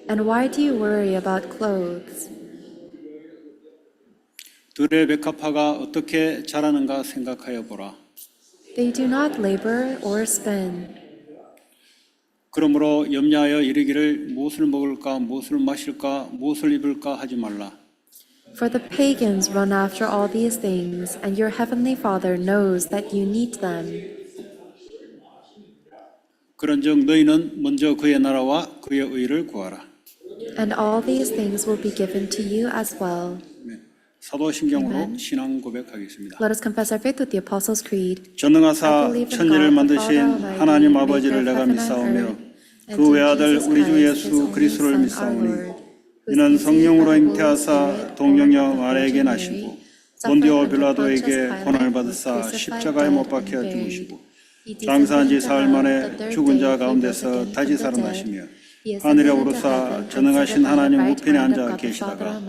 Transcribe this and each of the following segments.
And why do you worry about clothes? 들의 백합화가 어떻게 자라는가 생각하여 보라. They do not labor or spin. 그러므로 염려하여 이르기를 무엇을 먹을까, 무엇을 마실까, 무엇을 입을까 하지 말라. For the pagans run after all these things, and your heavenly Father knows that you need them. 그런즉 너희는 먼저 그의 나라와 그의 의를 구하라. And all these things will be given to you as well. 사도신경으로 신앙 고백하겠습니다. Let us confess our faith with the Apostles' Creed. 전능하사 천지를 만드신 하나님 아버지를 내가 믿사오며 그 외아들 우리 주 예수 그리스도를 믿사오니 이는 성령으로 잉태하사 동정녀 마리아에게 나시고 본디오 빌라도에게 고난을 받으사 십자가에 못 박혀 죽으시고 장사한 지 사흘 만에 죽은 자 가운데서 다시 살아나시며 하늘에 오르사 전능하신 하나님 우편에 앉아 계시다가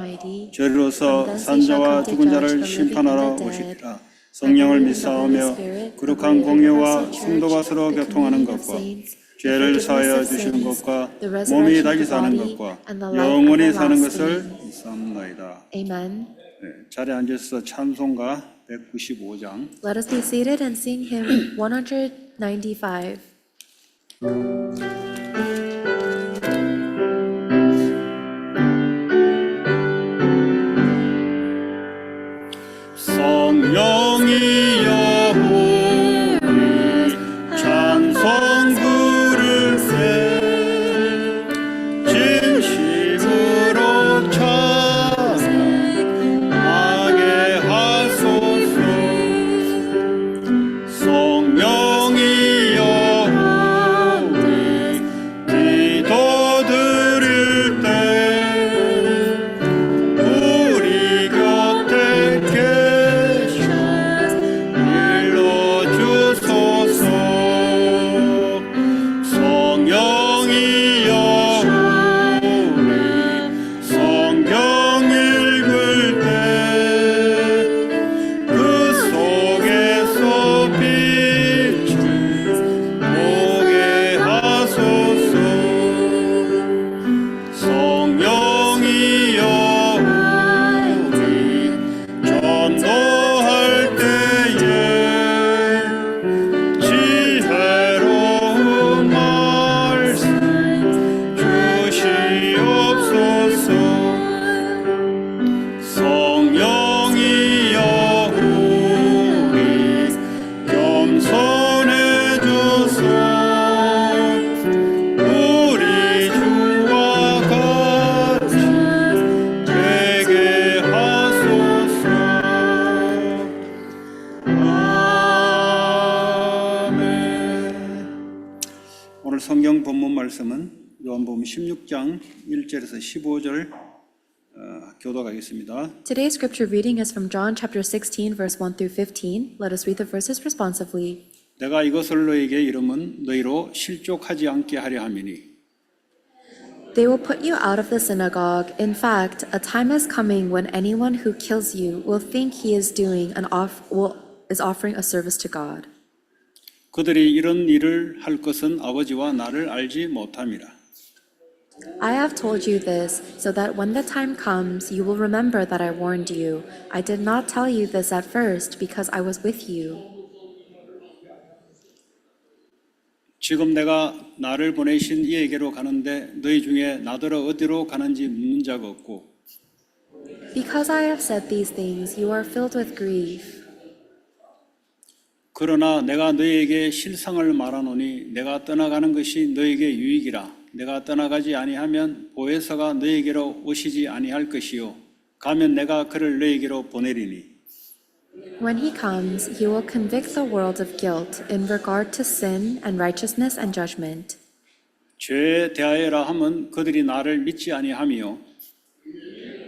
저리로서 산자와 죽은 자를 심판하러 오시리라. 성령을 믿사오며 거룩한 공예와 성도가 서로 교통하는 것과 죄를 사하여 주시는 것과 몸이 다시 사는 것과 영원히 사는 것을 믿사옵나이다. Amen. 자리에 앉아서 찬송가 195장. Let us be seated and sing hymn 195. 성령이여 우리 찬송 부르세 진심으로 찬양하게 하소서. 성령이여 우리 기도 드릴 때 우리 곁에 성경 본문 말씀은 요한복음 16장 1절에서 15절 교독하겠습니다. Today's scripture reading is from John chapter 16 verse 1 through 15. Let us read the verses responsively. 내가 이것을 너희에게 이름은 너희로 실족하지 않게 하려 함이니 They will put you out of the synagogue. In fact, a time is coming when anyone who kills you will think he is offering a service to God. 그들이 이런 일을 할 것은 아버지와 나를 알지 못함이라. I have told you this so that when the time comes, you will remember that I warned you. I did not tell you this at first because I was with you. 지금 내가 나를 보내신 이에게로 가는데 너희 중에 나더러 어디로 가는지 묻는 자가 없고 Because I have said these things, you are filled with grief. 그러나 내가 너희에게 실상을 말하노니 내가 떠나가는 것이 너희에게 유익이라. 내가 떠나가지 아니하면 보혜사가 너희에게로 오시지 아니할 것이요 가면 내가 그를 너희에게로 보내리니 When he comes, he will convict the world of guilt in regard to sin and righteousness and judgment. 죄에 대하여라 함은 그들이 나를 믿지 아니하며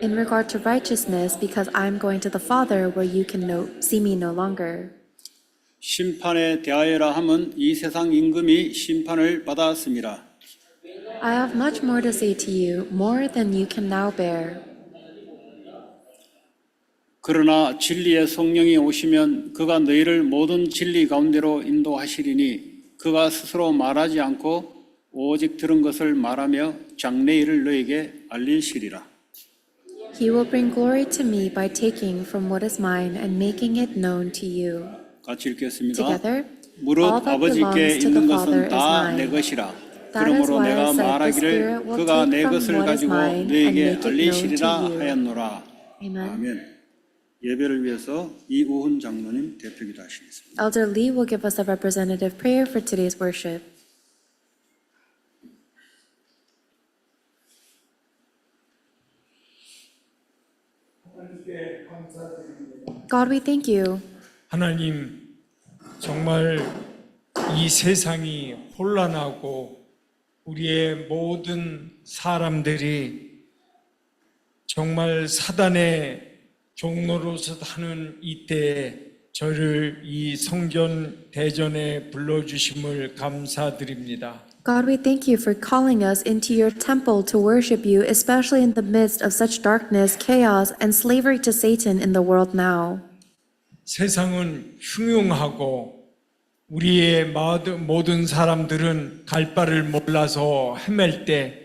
In regard to righteousness, because I am going to the Father where you can see me no longer. 심판에 대하여라 함은 이 세상 임금이 심판을 받았음이라. I have much more to say to you, more than you can now bear. 그러나 진리의 성령이 오시면 그가 너희를 모든 진리 가운데로 인도하시리니 그가 스스로 말하지 않고 오직 들은 것을 말하며 장래일을 너에게 알리시리라. He will bring glory to me by taking from what is mine and making it known to you. 같이 읽겠습니다. Together, 무릇 all that 아버지께 belongs to the 있는 Father 것은 is 다 내 mine. 것이라. That is 그러므로 why I 내가 said the 말하기를 Spirit will 그가 take 내 from 것을 what is 가지고 mine and 너에게 make it known 알리시리라 to you. 하였노라. Amen. 아멘. 예배를 위해서 이우훈 장로님 대표기도 하시겠습니다. Elder Lee will give us a representative prayer for today's worship. God, we thank you. 하나님, 정말 이 세상이 혼란하고 우리의 모든 사람들이 정말 사단의 종로로서 하는 이때에 저를 이 성전 대전에 불러주심을 감사드립니다. God, we thank you for calling us into your temple to worship you, especially in the midst of such darkness, chaos, and slavery to Satan in the world now. 세상은 흉흉하고 우리의 모든 사람들은 갈 바를 몰라서 헤맬 때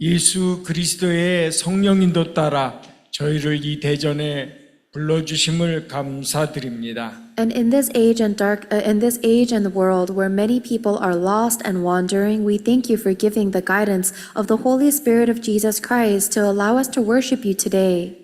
예수 그리스도의 성령인도 따라 저희를 이 대전에 불러주심을 감사드립니다. And in this age and the world where many people are lost and wandering, we thank you for giving the guidance of the Holy Spirit of Jesus Christ to allow us to worship you today.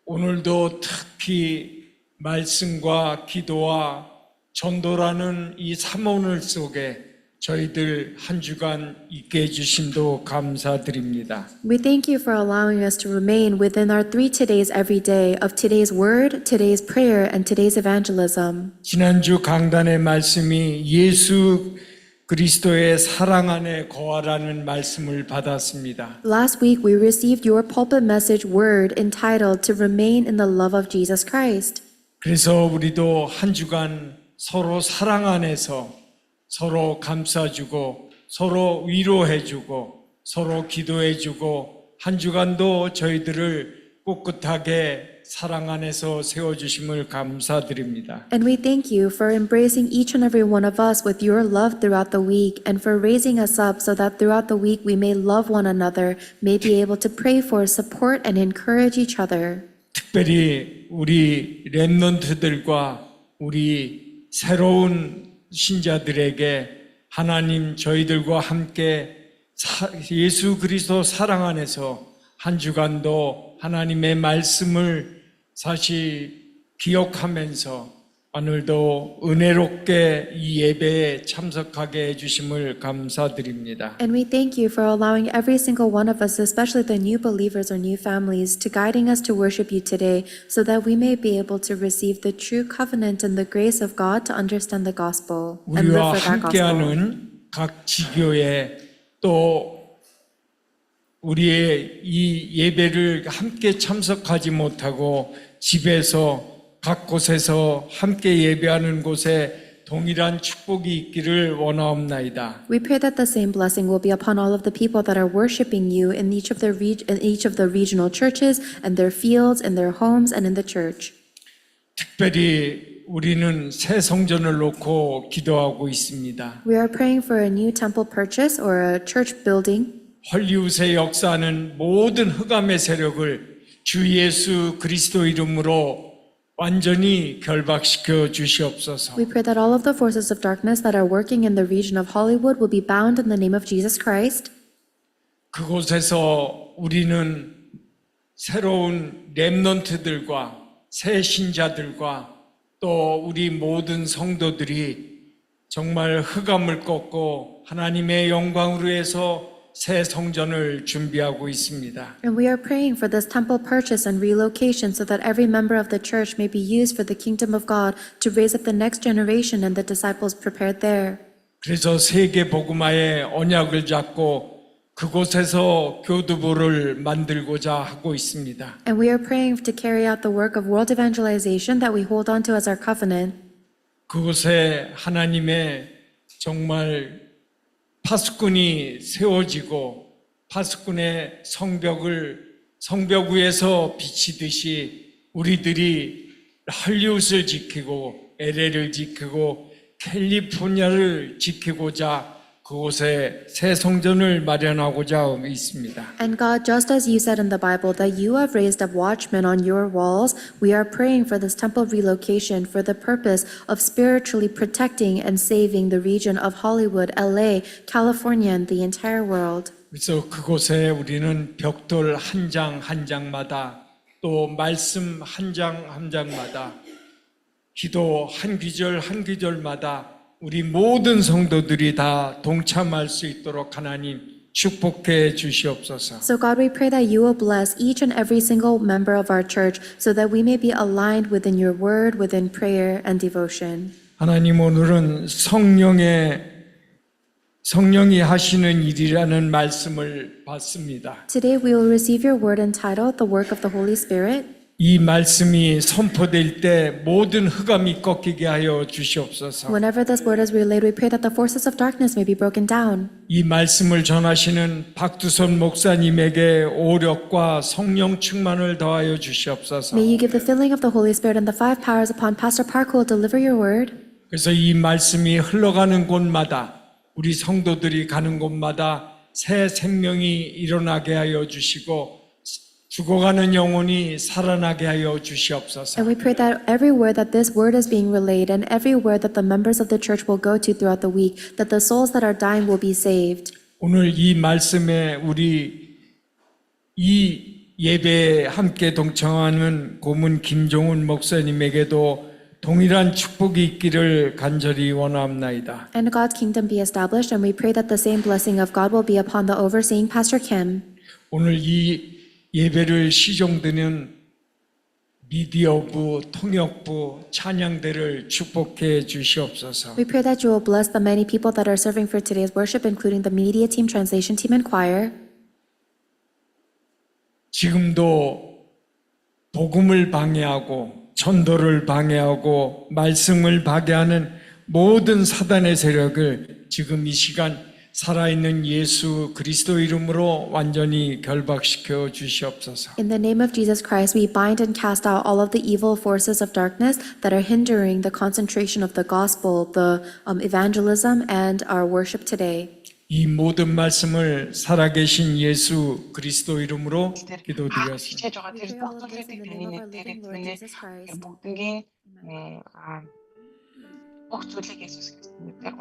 오늘도 특히 말씀과 기도와 전도라는 이 삼원을 속에 저희들 한 주간 있게 해주심도 감사드립니다. We thank you for allowing us to remain within our 3 todays every day of today's word, today's prayer, and today's evangelism. 지난주 강단의 말씀이 예수 그리스도의 사랑 안에 거하라는 말씀을 받았습니다. Last week, we received your pulpit message word entitled To Remain in the Love of Jesus Christ. 그래서 우리도 한 주간 서로 사랑 안에서 서로 감싸주고 서로 위로해주고 서로 기도해주고 한 주간도 저희들을 꿋꿋하게 사랑 안에서 세워주심을 감사드립니다. And we thank you for embracing each and every one of us with your love throughout the week and for raising us up so that throughout the week we may love one another, may be able to pray for, support, and encourage each other. 특별히 우리 렘넌트들과 우리 새로운 신자들에게 하나님 저희들과 함께 예수 그리스도 사랑 안에서 한 주간도 하나님의 말씀을 사실 기억하면서 오늘도 은혜롭게 이 예배에 참석하게 해주심을 감사드립니다. And we thank you for allowing every single one of us, especially the new believers or new families, to guiding us to worship you today so that we may be able to receive the true covenant and the grace of God to understand the gospel and 우리와 live for that gospel. 함께하는 각 지교에 또 우리의 이 예배를 함께 참석하지 못하고 집에서 각 곳에서 함께 예배하는 곳에 동일한 축복이 있기를 원하옵나이다. We pray that the same blessing will be upon all of the people that are worshiping you in each of the regional churches and their fields, in their homes, and in the church. 특별히 우리는 새 성전을 놓고 기도하고 있습니다. We are praying for a new temple purchase or a church building. 헐리우드의 역사하는 모든 흑암의 세력을 주 예수 그리스도 이름으로 완전히 결박시켜 주시옵소서. We pray that all of the forces of darkness that are working in the region of Hollywood will be bound in the name of Jesus Christ. 그곳에서 우리는 새로운 렘넌트들과 새 신자들과 또 우리 모든 성도들이 정말 흑암을 꺾고 하나님의 영광으로 해서 새 성전을 준비하고 있습니다. And we are praying for this temple purchase and relocation so that every member of the church may be used for the kingdom of God to raise up the next generation and the disciples prepared there. 그래서 세계 복음화의 언약을 잡고 그곳에서 교두보를 만들고자 하고 있습니다. And we are praying to carry out the work of world evangelization that we hold on to as our covenant. 그곳에 하나님의 정말 파수꾼이 세워지고 파수꾼의 성벽 위에서 비치듯이 우리들이 헐리우드를 지키고 LA를 지키고 캘리포니아를 지키고자 그곳에 새 성전을 마련하고자 있습니다. And God, just as you said in the Bible that you have raised up watchmen on your walls, we are praying for this temple relocation for the purpose of spiritually protecting and saving the region of Hollywood, LA, California, and the entire world. 그래서 그곳에 우리는 벽돌 한 장 한 장마다 또 말씀 한 장 한 장마다 기도 한 귀절 한 귀절마다 우리 모든 성도들이 다 동참할 수 있도록 하나님 축복해 주시옵소서. So God, we pray that you will bless each and every single member of our church so that we may be aligned within your word, within prayer and devotion. 하나님 오늘은 성령이 하시는 일이라는 말씀을 받습니다. Today we will receive your word entitled The Work of the Holy Spirit. 이 말씀이 선포될 때 모든 흑암이 꺾이게 하여 주시옵소서. Whenever this word is relayed, we pray that the forces of darkness may be broken down. 이 말씀을 전하시는 박두선 목사님에게 오력과 성령 충만을 더하여 주시옵소서. May you give the filling of the Holy Spirit and the five powers upon Pastor Park who will deliver your word. 그래서 이 말씀이 흘러가는 곳마다 우리 성도들이 가는 곳마다 새 생명이 일어나게 하여 주시고 죽어가는 영혼이 살아나게 하여 주시옵소서. And we pray that everywhere that this word is being relayed and everywhere that the members of the church will go to throughout the week, that the souls that are dying will be saved. 오늘 이 말씀에 우리 이 예배에 함께 동참하는 고문 김종훈 목사님에게도 동일한 축복이 있기를 간절히 원합나이다. And God's kingdom be established, and we pray that the same blessing of God will be upon the overseeing Pastor Kim. 오늘 이 예배를 시종드는 미디어부, 통역부, 찬양대를 축복해 주시옵소서. We pray that you will bless the many people that are serving for today's worship, including the media team, translation team, and choir. 지금도 복음을 방해하고 전도를 방해하고 말씀을 방해하는 모든 사단의 세력을 지금 이 시간 살아있는 예수 그리스도 이름으로 완전히 결박시켜 주시옵소서. In the name of Jesus Christ, we bind and cast out all of the evil forces of darkness that are hindering the concentration of the gospel, the evangelism, and our worship today. 이 모든 말씀을 살아계신 예수 그리스도 이름으로 기도드렸습니다. 지체조가 될 떡들을 대변인의 때를 부르는 모든 게 복수를 예수 그리스도의 때로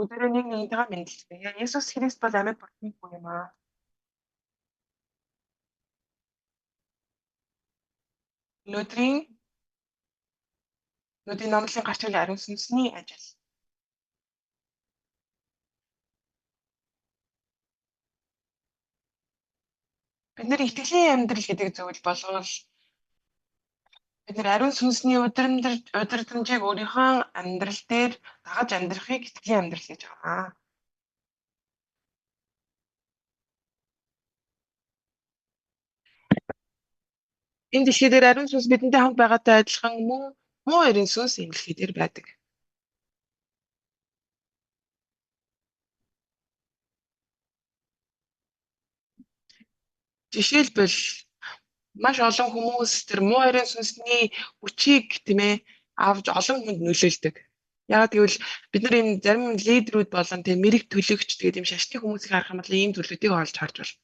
Өдөрөө нэг нэгнтэйгээ мэдлэгтэй. Есүс Христ бол амьд бурхны хүү юм аа. Өнөөдрийн номлын гарч ирэл ариун сүнсний ажил. Бид нар итгэлийн амьдрал гэдэг зүйл болгоод бид нар ариун сүнсний удирдамжийг өөрийнхөө амьдрал дээр дагаж амьдрахыг итгэлийн амьдрал гэж байна. Энэ дэлхий дээр ариун сүнс бидэнтэй хамт байгаатай адилхан мөн муу ариун сүнс энэ дэлхий дээр байдаг. Жишээлбэл маш олон хүмүүс тэр муу ариун сүнсний хүчийг тийм ээ авч олон хүнд нөлөөлдөг. Яагаад гэвэл бид нар энэ зарим лидерүүд болон тийм мэрэг төлөөгч тэгээд юм шашны хүмүүсийг харах юм бол ийм зүйлүүдийг олж харж байна.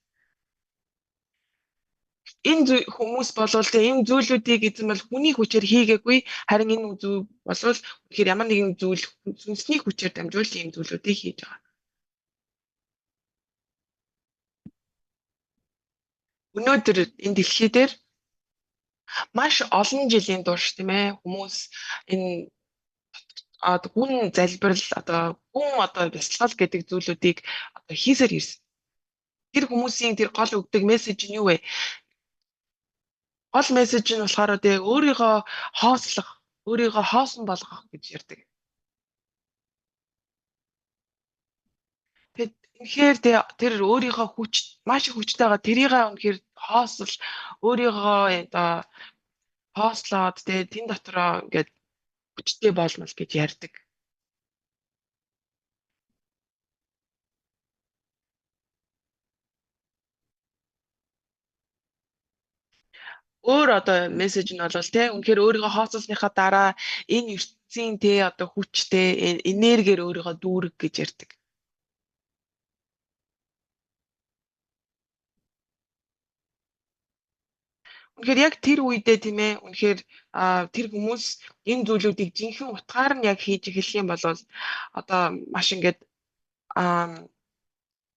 Энэ хүмүүс болвол энэ зүйлүүдийг эзэн бол хүний хүчээр хийгээгүй, харин энэ зүйл болвол тэгэхээр ямар нэгэн зүйл сүнсний хүчээр дамжуулж ийм зүйлүүдийг хийж байгаа. Өнөөдөр энэ дэлхий дээр маш олон жилийн турш тийм ээ хүмүүс энэ гүн залбирал гүн бясалгал гэдэг зүйлүүдийг хийсээр ирсэн. Тэр хүмүүсийн тэр гол өгдөг мессеж нь юу вэ? Гол мессеж нь болохоор өөрийгөө хоослох, өөрийгөө хоосон болгох гэж ярьдаг. Тэгэд үнэхээр тэр өөрийнхөө хүч маш их хүчтэй байгаа тэрийг үнэхээр хоосол өөрийгөө хоослоод тэн дотроо ингээд хүчтэй болмол гэж ярьдаг. Өөр мессеж нь бол үнэхээр өөрийгөө хооцсныхаа дараа энэ ертөнцийн хүчтэй энергиэр өөрийгөө дүүрэг гэж ярьдаг. Үнэхээр яг тэр үедээ тийм ээ үнэхээр тэр хүмүүс энэ зүйлүүдийг жинхэнэ утгаар нь яг хийж эхлэх юм бол маш ингээд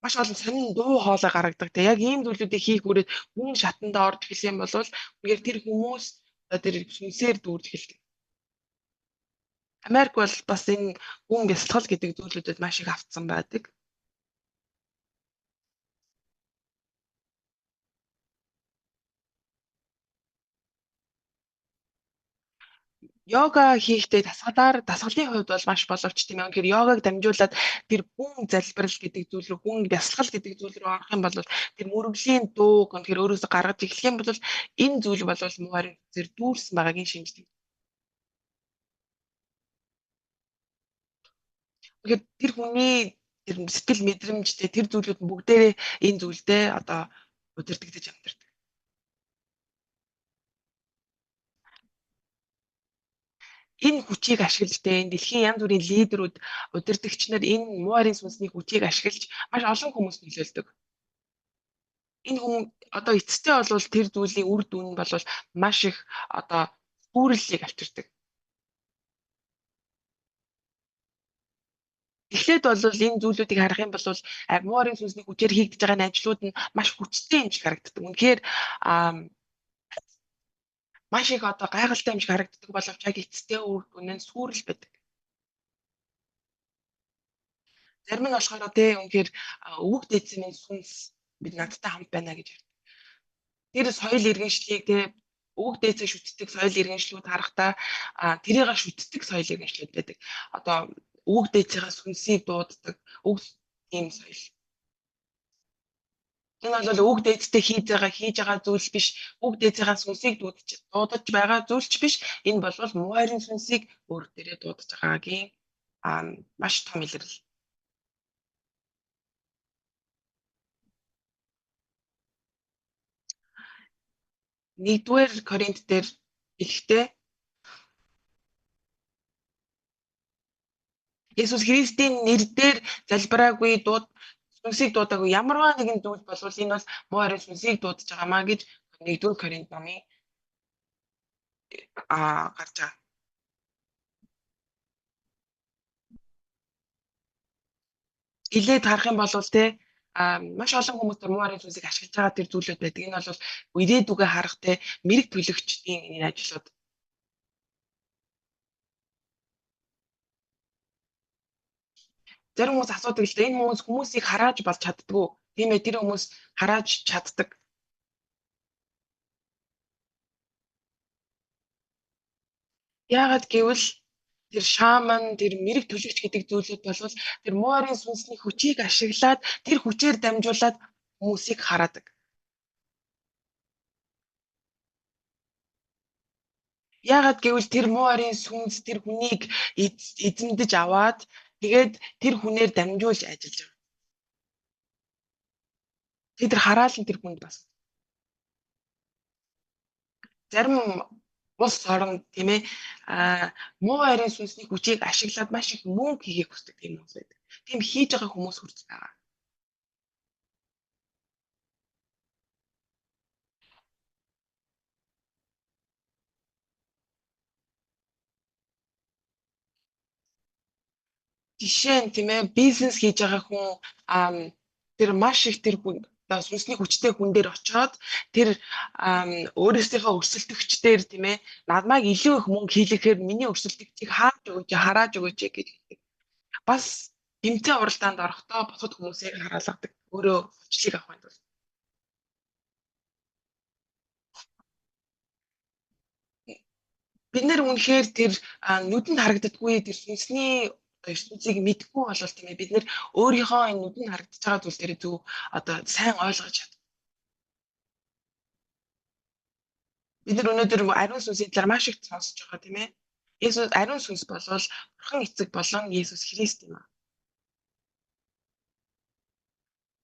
маш олон сонин дуу хоолой гаргадаг. Яг ийм зүйлүүдийг хийх үрээд хүн шатандаа орж эхлэх юм бол үнэхээр тэр хүмүүс тэр сүнсээр дүүрж эхэлдэг. Америк бол бас энэ гүн бясалгал гэдэг зүйлүүдэд маш их автсан байдаг. Йога хийхдээ дасгалын хувьд бол маш боловч тийм ээ. Тэгэхээр йогаг дамжуулаад тэр гүн залбирал гэдэг зүйл рүү, гүн бясалгал гэдэг зүйл рүү орох юм бол тэр мөрөглийн дууг үнэхээр өөрөөсөө гаргаж эхлэх юм бол энэ зүйл бол муу ариун зүсээр дүүрсэн байгаагийн шинжлэх. Тэгэхээр тэр хүний тэр сэтгэл мэдрэмжтэй тэр зүйлүүд нь бүгдээрээ энэ зүйлдээ удирдагдаж амьдардаг. Энэ хүчийг ашиглаж энэ дэлхийн янз бүрийн лидерүүд удирдагч нар энэ муу ариун сүнсний хүчийг ашиглаж маш олон хүмүүс нөлөөлдөг. Энэ хүмүүс эцэстээ бол тэр зүйлийн үр дүн нь бол маш их сүрэллийг авчирдаг. Эхлээд бол энэ зүйлүүдийг харах юм бол муу ариун сүнсний хүчээр хийгдэж байгаа ажлууд нь маш хүчтэй юм шиг харагддаг. Үнэхээр маш их гайхалтай юм шиг харагддаг боловч яг эцэстээ үр дүн нь сүрэл байдаг. Зарим нь болохоор үнэхээр өвөг дээдсийн сүнс бид надтай хамт байна гэж ярьдаг. Тэр соёл иргэншлийг өвөг дээдсээ шүтдэг соёл иргэншлүүд харахтаа тэрийг шүтдэг соёл иргэншлүүд байдаг. Өвөг дээдсийнхаа сүнсийг дууддаг ийм соёл. Энэ бол өвөг дээдстэй хийж байгаа зүйл биш. Өвөг дээдсийнхаа сүнсийг дуудаж байгаа зүйл ч биш. Энэ бол муу ариун сүнсийг өөр дээрээ дуудаж байгаагийн маш том илэрэл. Нэгдүгээр Коринт дээр ихтэй Есүс Христийн нэрээр залбираагүй сүнсийг дуудаагүй ямарваа нэгэн зүйл болвол энэ бол муу ариун сүнсийг дуудаж байгаамаа гэж 1-р Коринт номын гарч байгаа. илээд харах юм бол те маш олон хүмүүс муу арын сүнсийг ашиглаж байгаа тэр зүйлүүд байдаг. Энэ бол ирээдүгөө харах те мэрэг төлөгчдийн энэ ажлууд. Зарим хүмүүс асуудаг л дээ энэ хүмүүс хүмүүсийг харааж болж чаддгүй. Тийм ээ тэр хүмүүс харааж чаддаг. Яагаад гэвэл тэр шаман, тэр мэрэг төлөвч гэдэг зүйлүүд бол тэр муу арын сүнсний хүчийг ашиглаад тэр хүчээр дамжуулаад хүмүүсийг хараадаг. Яагаад гэвэл тэр муу арын сүнс тэр хүнийг эзэмдэж аваад тэгээд тэр хүнээр дамжуулж ажиллаж байгаа. Тэр хараал нь тэр хүнд бас. Зарим улс орон тийм ээ муу арын сүнсний хүчийг ашиглаад маш их мөнгө хийхийг хүсдэг тийм хүмүүс байдаг. Тийм хийж байгаа хүмүүс хүрч байгаа. Жишээ нь тийм ээ бизнес хийж байгаа хүн тэр маш их тэр сүнсний хүчтэй хүн дээр очиод тэр өөрөөсийнхөө өрсөлдөгчдөр тийм ээ надмайг илүү их мөнгө хийлгэхээр миний өрсөлдөгчийг хааж өгөөч харааж өгөөч гэж хэлдэг. Бас гэмтээ уралдаанд орохдоо бусад хүмүүсийг хараалгадаг. Өөрөө хүчлийг авах юм бол. Бид нэр үнэхээр тэр нүдэнд харагддаггүй тэр сүнсний ертөнцийг мэдгүй болвол тийм ээ бид нэр өөрийнхөө энэ нүдэнд харагдаж байгаа зүйл дээр зөв одоо сайн ойлгож чадна. Бид нар өнөөдөр ариун сүнсийн талаар маш их сонсож байгаа тийм ээ. Есүс ариун сүнс болвол Бурхан эцэг болон Есүс Христ юм аа.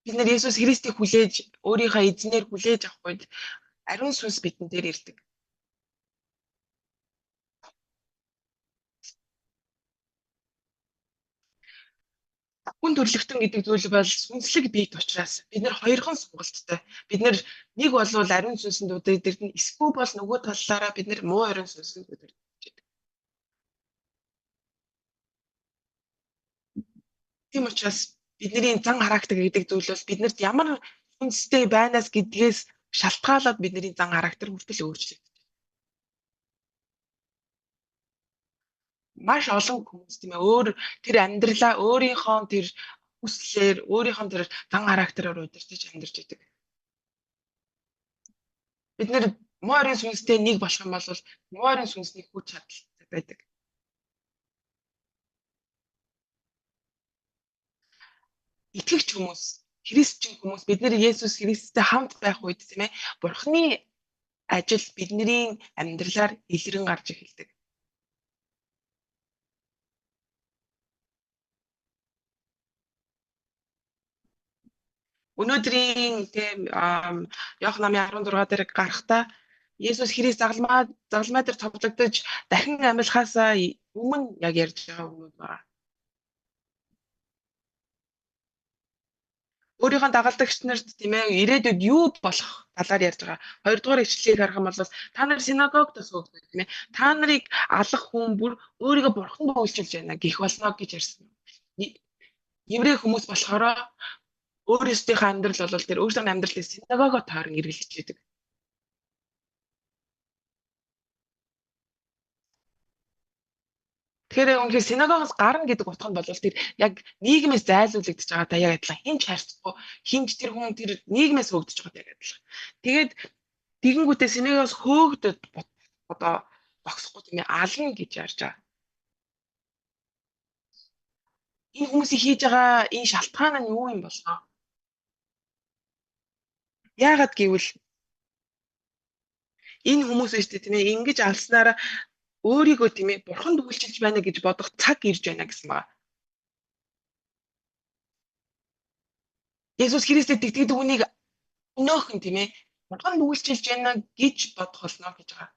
Бид нар Есүс Христийг хүлээж өөрийнхөө эзнээр хүлээж авах үед ариун сүнс бидэн дээр ирдэг. Хүн төрлөختөн гэдэг зүйл бол сүнслэг биет учраас бид нар хоёрхан сонголттой. Бид нар нэг болвол ариун сүнсэнд үдирдэн эсвэл бол нөгөө талаараа бид нар муу ариун сүнсэнд үдирдэн. Тийм учраас бидний зан характер гэдэг зүйл бол биднэрт ямар хүнстэй байнаас гэдгээс шалтгаалаад бидний зан характер хүртэл өөрчлөгдөж. Маш олон хүмүүс тийм ээ өөр тэр амьдралаа өөрийнхөө тэр хүслээр өөрийнхөө тэр зан характераар удирдах амьдарч идэг. Бид нэр муу арын сүнстэй нэг болох юм бол муу арын сүнсний хүч чадалтай байдаг. Итгэгч хүмүүс, христчин хүмүүс бид нэр Есүс Христтэй хамт байх үед тийм ээ Бурхны ажил бидний амьдралаар илрэн гарч эхэлдэг. Өнөөдрийн тийм Иохан намын 16 дээр гарахтаа Есүс Христ загалмай дээр товлогдож дахин амьлахаасаа өмнө яг ярьж байгаа хүмүүс байна. Өөрийнхөө дагалдагч нарт тийм ээ ирээдүйд юу болох талаар ярьж байгаа. Хоёрдугаар ишлэлийг харах юм бол та нар синагогт суудаг тийм ээ. Та нарыг алах хүн бүр өөрийгөө бурханд үйлчилж байна гэх болно гэж ярьсан. Еврей хүмүүс болохоор өөрсдийнхөө амьдрал бол тэр өөрсдийн амьдралыг синагогоо тойрон эргэлж идэг. Тэгэхээр үнэхээр синагогоос гарна гэдэг утга нь бол тэр яг нийгмээс зайлуулагдаж байгаа та яг адилхан хинч харьцахгүй хинч тэр хүн тэр нийгмээс хөөгдөж байгаа яг адилхан. Тэгээд тэгэнгүүтээ синагогоос хөөгдөд одоо богсохгүй тийм ээ ална гэж ярьж байгаа. Энэ хүмүүсийг хийж байгаа энэ шалтгаан нь юу юм болоо? Яагаад гэвэл энэ хүмүүс өстэй тийм ээ ингэж алснараа өөрийгөө тийм ээ бурханд үйлчилж байна гэж бодох цаг ирж байна гэсэн байна. Есүс Христэд итгэдэг хүнийг өнөөхөн тийм ээ бурханд үйлчилж байна гэж бодох болно гэж байгаа.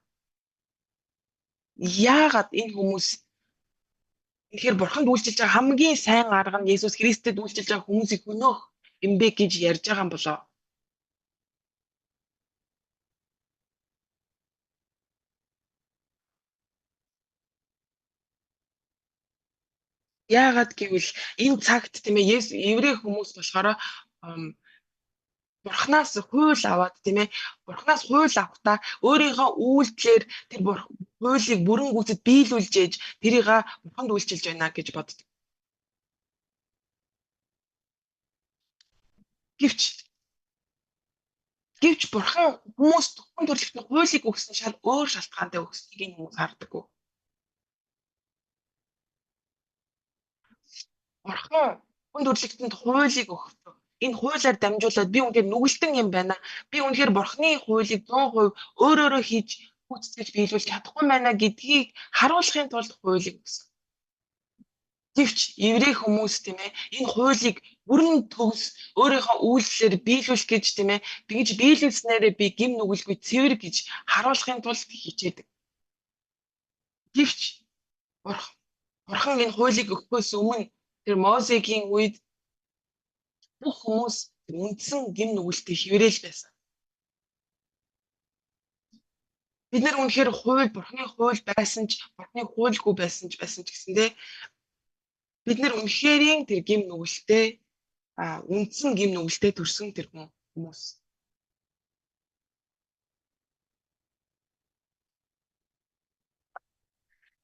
Яагаад энэ хүмүүс тэгэхээр бурханд үйлчилж байгаа хамгийн сайн арга нь Есүс Христэд үйлчилж байгаа хүмүүсийг өнөөх юм бэ гэж ярьж байгаа юм болоо. Яагаад гэвэл энэ цагт тийм ээ еврей хүмүүс болохоор Бурханаас хууль аваад тийм ээ Бурханаас хууль авахдаа өөрийнхөө үйлдэлээр тэр хуулийг бүрэн гүйцэд биелүүлж ээж тэрийг Бурханд үйлчилж байна гэж боддог. Гэвч Бурхан хүмүүс тухайн төрөлхтний хуулийг өгсөн шал өөр шалтгаантай өгснийг энэ хүмүүс хардаггүй. Бурхан хүн төрөлхтөнд хуулийг өгсөн. Энэ хуулиар дамжуулаад би үнээр нүгэлтэн юм байна. Би үнээр Бурханы хуулийг 100% өөрөөрөө хийж гүйцэтгэж биелүүлж чадахгүй байна гэдгийг харуулахын тулд хуулийг өгсөн. Гэвч еврей хүмүүс тийм ээ энэ хуулийг бүрэн төгс өөрийнхөө үйлдэлээр биелүүлэх гэж тийм ээ тэгж биелүүлснээрээ би гим нүгэлгүй цэвэр гэж харуулахын тулд хичээдэг. Гэвч Бурхан энэ хуулийг өгөхөөс өмнө тэр Мосегийн үед бүх хүмүүс үндсэн гим нүгэлтэй хэврээл байсан. Бид нар үнэхээр Бурханы хууль байсан ч Бурханы хуульгүй байсан ч гэсэндээ бид нар үнэхэрийн тэр гим нүгэлтэй үндсэн гим нүгэлтэй төрсөн тэр хүмүүс.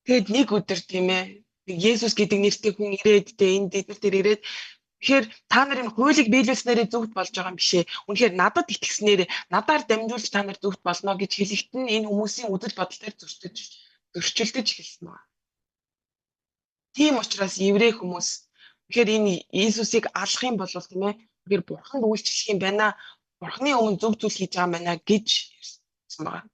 Тэгэд нэг өдөр тийм ээ Есүс гэдэг нэртэй хүн ирээд энд эдгээр тэр ирээд тэгэхээр та нарын хуулийг биелүүлснээрээ зөвхт болж байгаа юм бишээ. Үнэхээр надад итгэснээр надаар дамжуулж та нар зөвхт болно гэж хэлэхэд нь энэ хүмүүсийн үзэл бодол дээр зөрчилдөж эхэлсэн байна. Тийм учраас еврей хүмүүс тэгэхээр энэ Иесусыг алах юм бол тийм ээ тэгэхээр Бурханд үйлчлэх юм байна. Бурханы өмнө зөв зүйл хийж байгаа юм байна гэж хэлсэн байна.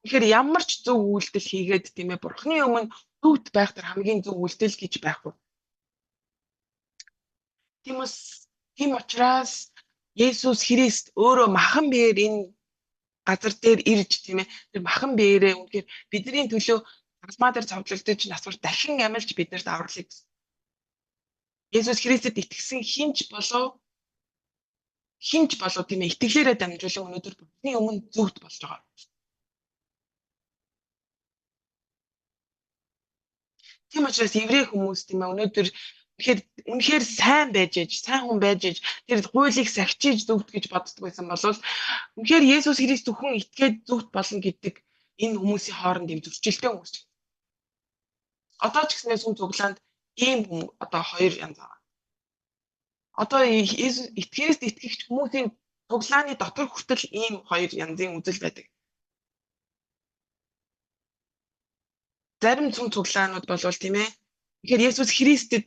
Тэгэхээр ямар ч зөв үйлдэл хийгээд тийм ээ Бурханы өмнө зөвхт байх тэр хамгийн зөв үйлдэл гэж байхгүй. Тийм учраас Есүс Христ өөрөө махан биеэр энэ газар дээр ирж тийм ээ тэр махан биеэрээ үнэхээр бидний төлөө загламаа дээр цовдлогдож насвар дахин амилж биднэрт авралыг гэсэн. Есүс Христэд итгэсэн хинч болов тийм ээ итгэлээрээ дамжуулан өнөөдөр Бурханы өмнө зөвхт болж байгаа. Тийм учраас еврей хүмүүс тийм ээ өнөөдөр үнэхээр сайн хүн байж ээж тэр хуулийг сахижиж зөвхт гэж боддог байсан бол үнэхээр Есүс Христ зөвхөн итгээд зөвхт болно гэдэг энэ хүмүүсийн хооронд юм зөрчилтэй хүмүүс. Одоо ч гэснээр сүм цуглаанд ийм хоёр янз байна. Одоо Христ итгэгч хүмүүсийн цуглааны дотор хүртэл ийм хоёр янзын үзэл байдаг. Зарим цум цуглаанууд болвол тийм ээ. Тэгэхээр Есүс Христэд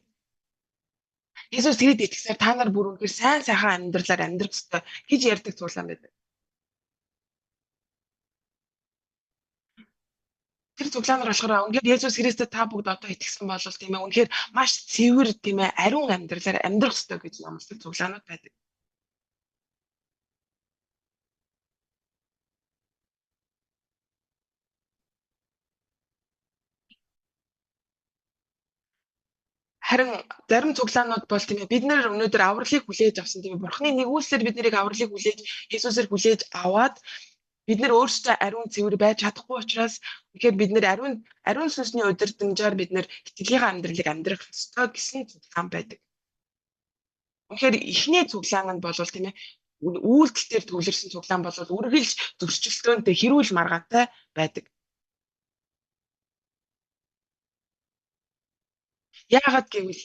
итгэснээр та нар бүр үнэхээр сайхан амьдралаар амьдрах ёстой гэж ярьдаг цуглаан байдаг. Тэр цуглаанаар болохоор үнэхээр Есүс Христэд та бүгд одоо итгэсэн бол тийм ээ үнэхээр маш цэвэр тийм ээ ариун амьдралаар амьдрах ёстой гэж номлодог цуглаанууд байдаг. Харин зарим цуглаанууд бол тийм ээ бид нар өнөөдөр авралыг хүлээж авсан тийм ээ Бурханы нэгүүлсээр бид нарыг авралыг хүлээж Есүсээр хүлээж аваад бид нар өөрсдөө ариун цэвэр байж чадахгүй учраас тэгэхээр бид нар ариун сүнсний удирдамжаар бид нар итгэлийн амьдралыг амьдрах ёстой гэсэн цуглаан байдаг. Тэгэхээр эхний цуглаан нь бол тийм ээ үйлдэлээр төвлөрсөн цуглаан бол үргэлж зөрчилдөөнтэй хэрүүл маргаантай байдаг. Яагаад гэвэл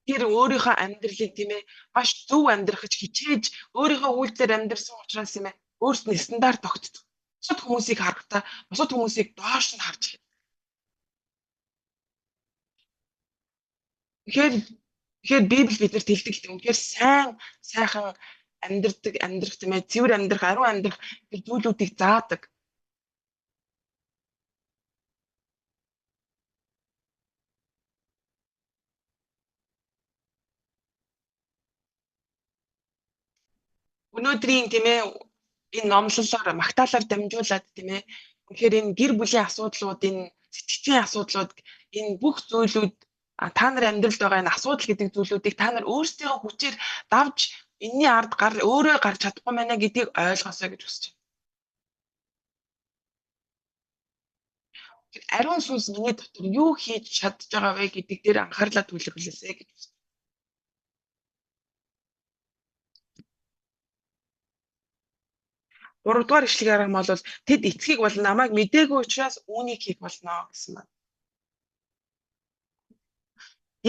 тэр өөрийнхөө амьдралыг тийм ээ маш зөв амьдрах гэж хичээж өөрийнхөө үйлдэлээр амьдрсан учраас тийм ээ өөрсдний стандарт тогтдог. Бусад хүмүүсийг харахтаа бусад хүмүүсийг доош нь харж байна. Тэгэхээр Библи биднэрт хэлдэг л үнэхээр сайхан амьдрах тийм ээ цэвэр амьдрах, ариун амьдрах тэр зүйлүүдийг заадаг. Өнөөдрийн тийм ээ энэ номлолоор магтаалаар дамжуулаад тийм ээ үнэхээр энэ гэр бүлийн асуудлууд, энэ сэтгцийн асуудлууд, энэ бүх зүйлүүд та нар амьдралд байгаа энэ асуудал гэдэг зүйлүүдийг та нар өөрсдийнхөө хүчээр давж энэний ард өөрөө гарч чадахгүй байна гэдгийг ойлгосоо гэж хүсэж байна. Ариун сүнс миний дотор юу хийж чадж байгаа вэ гэдэг дээр анхаарлаа төвлөрүүлээсэй гэж. 3 дугаар ишлэгийг харах юм бол тэд эцгийг бол намайг мэдээгүй учраас үүнийг хийх болно гэсэн байна.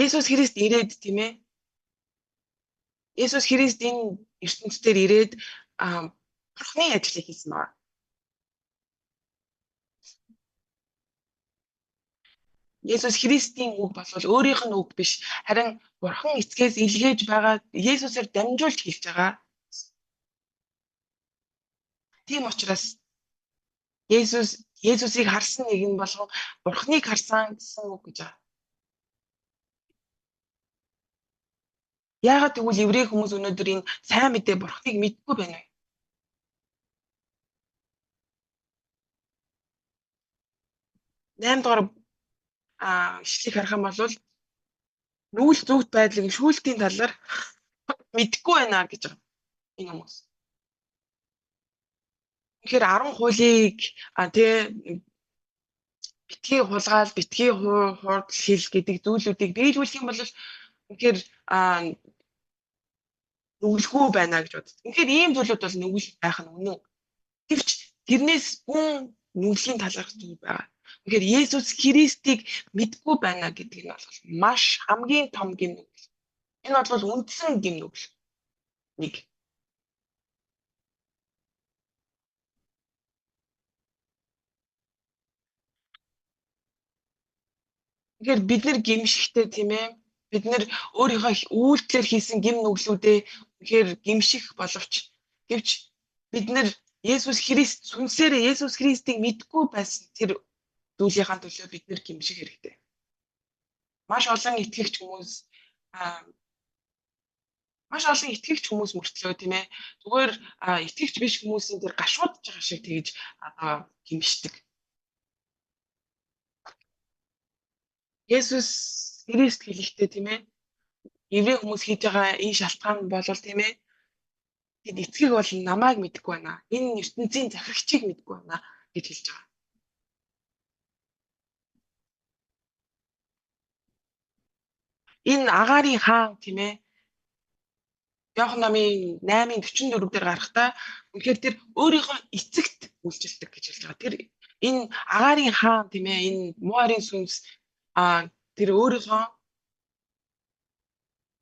Есүс Христ ирээд тийм ээ. Есүс Христ энэ ертөнцийн ирээд Бурхны ажлыг хийсэн байна. Есүс Христийн үг бол өөрийнх нь үг биш, харин Бурхан эцгээс илгээж байгаа Есүсээр дамжуулж хэлж байгаа. Тийм учраас Есүсийг харсан нэг нь болгон Бурханыг харсан гэсэн үг гэж байна. Яагаад тэгвэл еврей хүмүүс өнөөдөр энэ сайн мэдээ Бурханыг мэдгүй байна вэ? Наймдугаар ишлэгийг харах юм бол нүүл зүгт байдлыг шүүлтийн талаар мэдгүй байна гэж байгаа энэ хүмүүс. Тэгэхээр 10 хуулийг битгий хулгаал, битгий хурд хэл гэдэг зүйлүүдийг биелүүлэх юм бол үнэхээр нүгэлгүй байна гэж боддог. Үнэхээр ийм зүйлүүд бол нүгэл байх нь үнэн. Гэвч тэрнээс гүн нүглийн талаарх зүйл байгаа. Тэгэхээр Есүс Христийг мэдгүй байна гэдэг нь бол маш хамгийн том гэм нүгэл. Энэ бол үндсэн гэм нүгэл. Нэг. Тэгэхээр бид нар гимшихтэй тийм ээ. Бид нар өөрийнхөө үйлдэлээр хийсэн гэм нүглүүдээ үнэхээр гимших боловч гэвч бид нар Есүс Христ сүнсээрээ Есүс Христийг мэдгүй байсан тэр зүйлийнхаа төлөө бид нар гимших хэрэгтэй. Маш олон итгэгч хүмүүс мөртлөө тийм ээ. Зүгээр итгэгч биш хүмүүсийн тэр гашуудж байгаа шиг тэгж гимшдэг. Есүс Христ хэлэхдээ тийм ээ. Еврей хүмүүс хийж байгаа энэ шалтгаан бол тийм ээ. Тэд эцгийг бол намайг мэдгүй байна. Энэ ертөнцийн захирагчийг мэдгүй байна гэж хэлж байгаа. Энэ агаарын хаан тийм ээ. Иохан номын 8:44 дээр гарахдаа үнэхээр тэр өөрийнхөө эцэгт үйлчилдэг гэж хэлж байгаа. Тэр энэ агаарын хаан тийм ээ. Энэ муарын сүнс тэр өөрийнхөө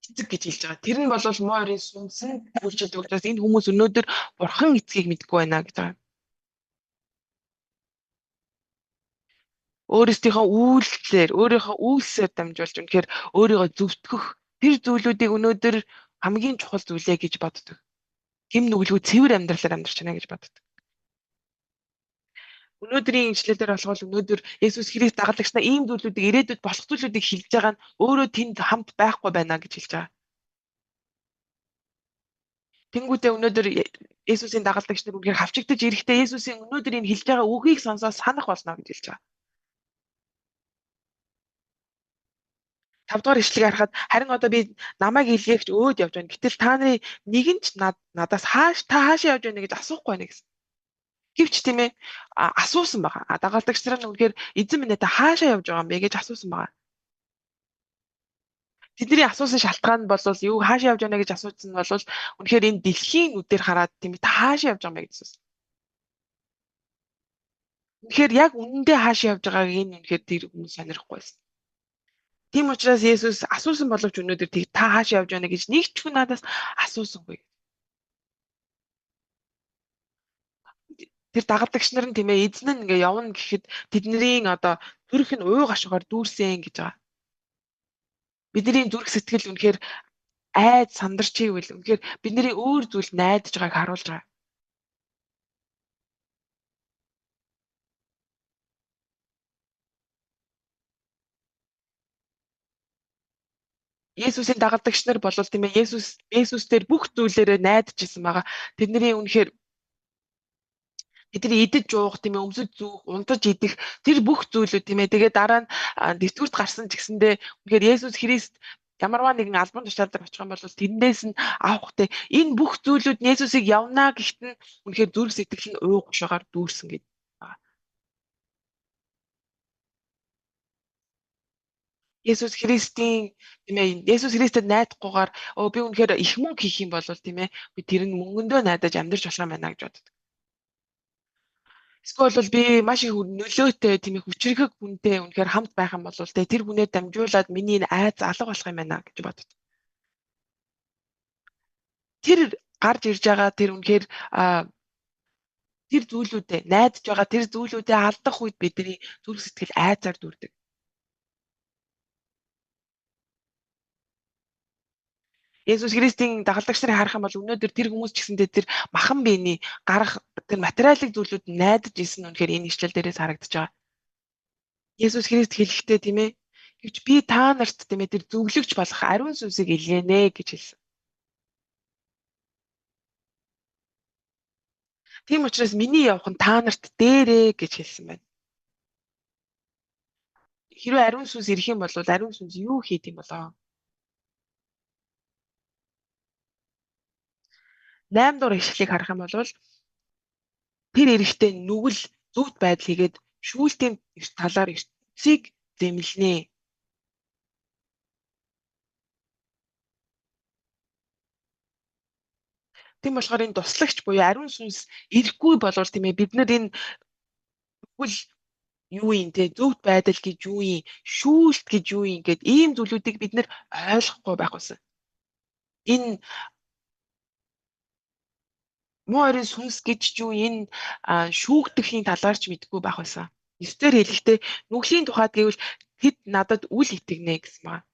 эцэг гэж хэлж байгаа. Тэр нь бол муарын сүнс нь үйлчилдэг учраас энэ хүмүүс өнөөдөр Бурхан эцгийг мэдгүй байна гэж байгаа. Өөрсдийнхөө өөрийнхөө үйлсээр дамжуулж үнэхээр өөрийгөө зөвтгөх тэр зүйлүүдийг өнөөдөр хамгийн чухал зүйлээ гэж боддог. Гэм нүгэлгүй цэвэр амьдралаар амьдарч байна гэж боддог. Өнөөдрийн ишлэлээр болохоор өнөөдөр Есүс Христ дагалдагч нар ийм зүйлүүдийг ирээдүйд болох зүйлүүдийг хэлж байгаа нь өөрөө тэнд хамт байхгүй байна гэж хэлж байгаа. Тэнгүүтээ өнөөдөр Есүсийн дагалдагч нар үнэхээр хавчигдаж ирэхдээ Есүсийн өнөөдөр энэ хэлж байгаа үгийг сонсоод санах болно гэж хэлж байгаа. 5 дугаар ишлэгийг харахад харин одоо би намайг илгээгч өөд явж байна. Гэтэл та нарын нэг нь ч надаас хаашаа явж байна гэж асуухгүй байна гэсэн. Гэвч тийм ээ асуусан байгаа. Дагалдагч нар нь үнэхээр эзэн минь та хаашаа явж байгаа юм бэ гэж асуусан байгаа. Тэдний асуусан шалтгаан нь бол юу хаашаа явж байна гэж асуусан нь бол үнэхээр энэ дэлхийн нүдээр хараад тийм ээ та хаашаа явж байгаа юм бэ гэж асуусан. Үнэхээр яг үнэндээ хаашаа явж байгааг энэ үнэхээр тэр хүмүүс сонирхгүй байсан. Тийм учраас Есүс асуусан боловч өнөөдөр та хаашаа явж байна гэж нэг ч хүн надаас асуусангүй. Тэр дагалдагч нар нь тийм ээ эзэн нь ингээ явна гэхэд тэдний зүрх нь уу гашгаар дүүрсэн гэж байгаа. Бидний зүрх сэтгэл үнэхээр айд сандарч ивэл үнэхээр бидний өөр зүйл найдаж байгааг харуулж байгаа. Есүсийн дагалдагч нар бол тийм ээ Есүс дээр бүх зүйлээрээ найдаж исэн байгаа. Тэдний үнэхээр тэдний идэж уух тийм ээ өмсөж зүүх, унтаж идэх тэр бүх зүйлүүд тийм ээ тэгээ дараа нь дэвтгүрт гарсан ч гэсэндээ үнэхээр Есүс Христ ямарваа нэгэн албан тушаал дээр очих юм бол тэндээс нь авах те энэ бүх зүйлүүд нь Есүсийг явнаа гэхэд нь үнэхээр зүрх сэтгэл нь уух гашгаар дүүрсэн гэдэг. Есүс Христийн тийм ээ Есүс Христэд найдахгүйгээр би үнэхээр их мөнгө хийх юм бол тийм ээ би тэр нь мөнгөндөө найдаж амьдрч болох юм байна гэж боддог. Эсвэл би маш их нөлөөтэй тийм их хүчрхэг хүнтэй үнэхээр хамт байх юм бол тэр хүнээр дамжуулаад миний айц алга болох юм байна гэж боддог. Тэр гарч ирж байгаа тэр үнэхээр тэр зүйлүүдэд найдаж байгаа тэр зүйлүүдэд алдах үед бидний зүрх сэтгэл айцаар дүрдэг. Есүс Христийн дагалдагч нарыг харах юм бол өнөөдөр тэр хүмүүс ч гэсэндээ тэр махан биений гарах тэр материалын зүйлүүд найдаж исэн үнэхээр энэ ишлэл дээрээс харагдаж байгаа. Есүс Христ хэлэхдээ тийм ээ гэвч би та нарт тийм ээ тэр зөвлөгч болох ариун сүнсийг илгээнэ гэж хэлсэн. Тийм учраас миний явах нь та нарт дээрээ гэж хэлсэн байна. Хэрвээ ариун сүнс ирэх юм бол ариун сүнс юу хийх юм болоо? 8 дугаар ишлэлийг харах юм бол тэр эрэхтэй нүгэл зөвхт байдал хийгээд шүүлтийн талаар ертөнцийг зэмлэнэ. Тийм болохоор энэ туслагч буюу ариун сүнс ирэхгүй болвол тийм ээ бид нар энэ бүхэл юу юм те зөвхт байдал гэж юу юм шүүлт гэж юу юм гэд ийм зүйлүүдийг бид нар ойлгохгүй байх байсан. Энэ муу орын сүнс гэж юу энэ шүүгдэхийн талаар ч мэдэхгүй байх байсан. Эсвэр хэлэхдээ нүглийн тухайд гэвэл тэд надад үл итгэнэ гэсэн байна.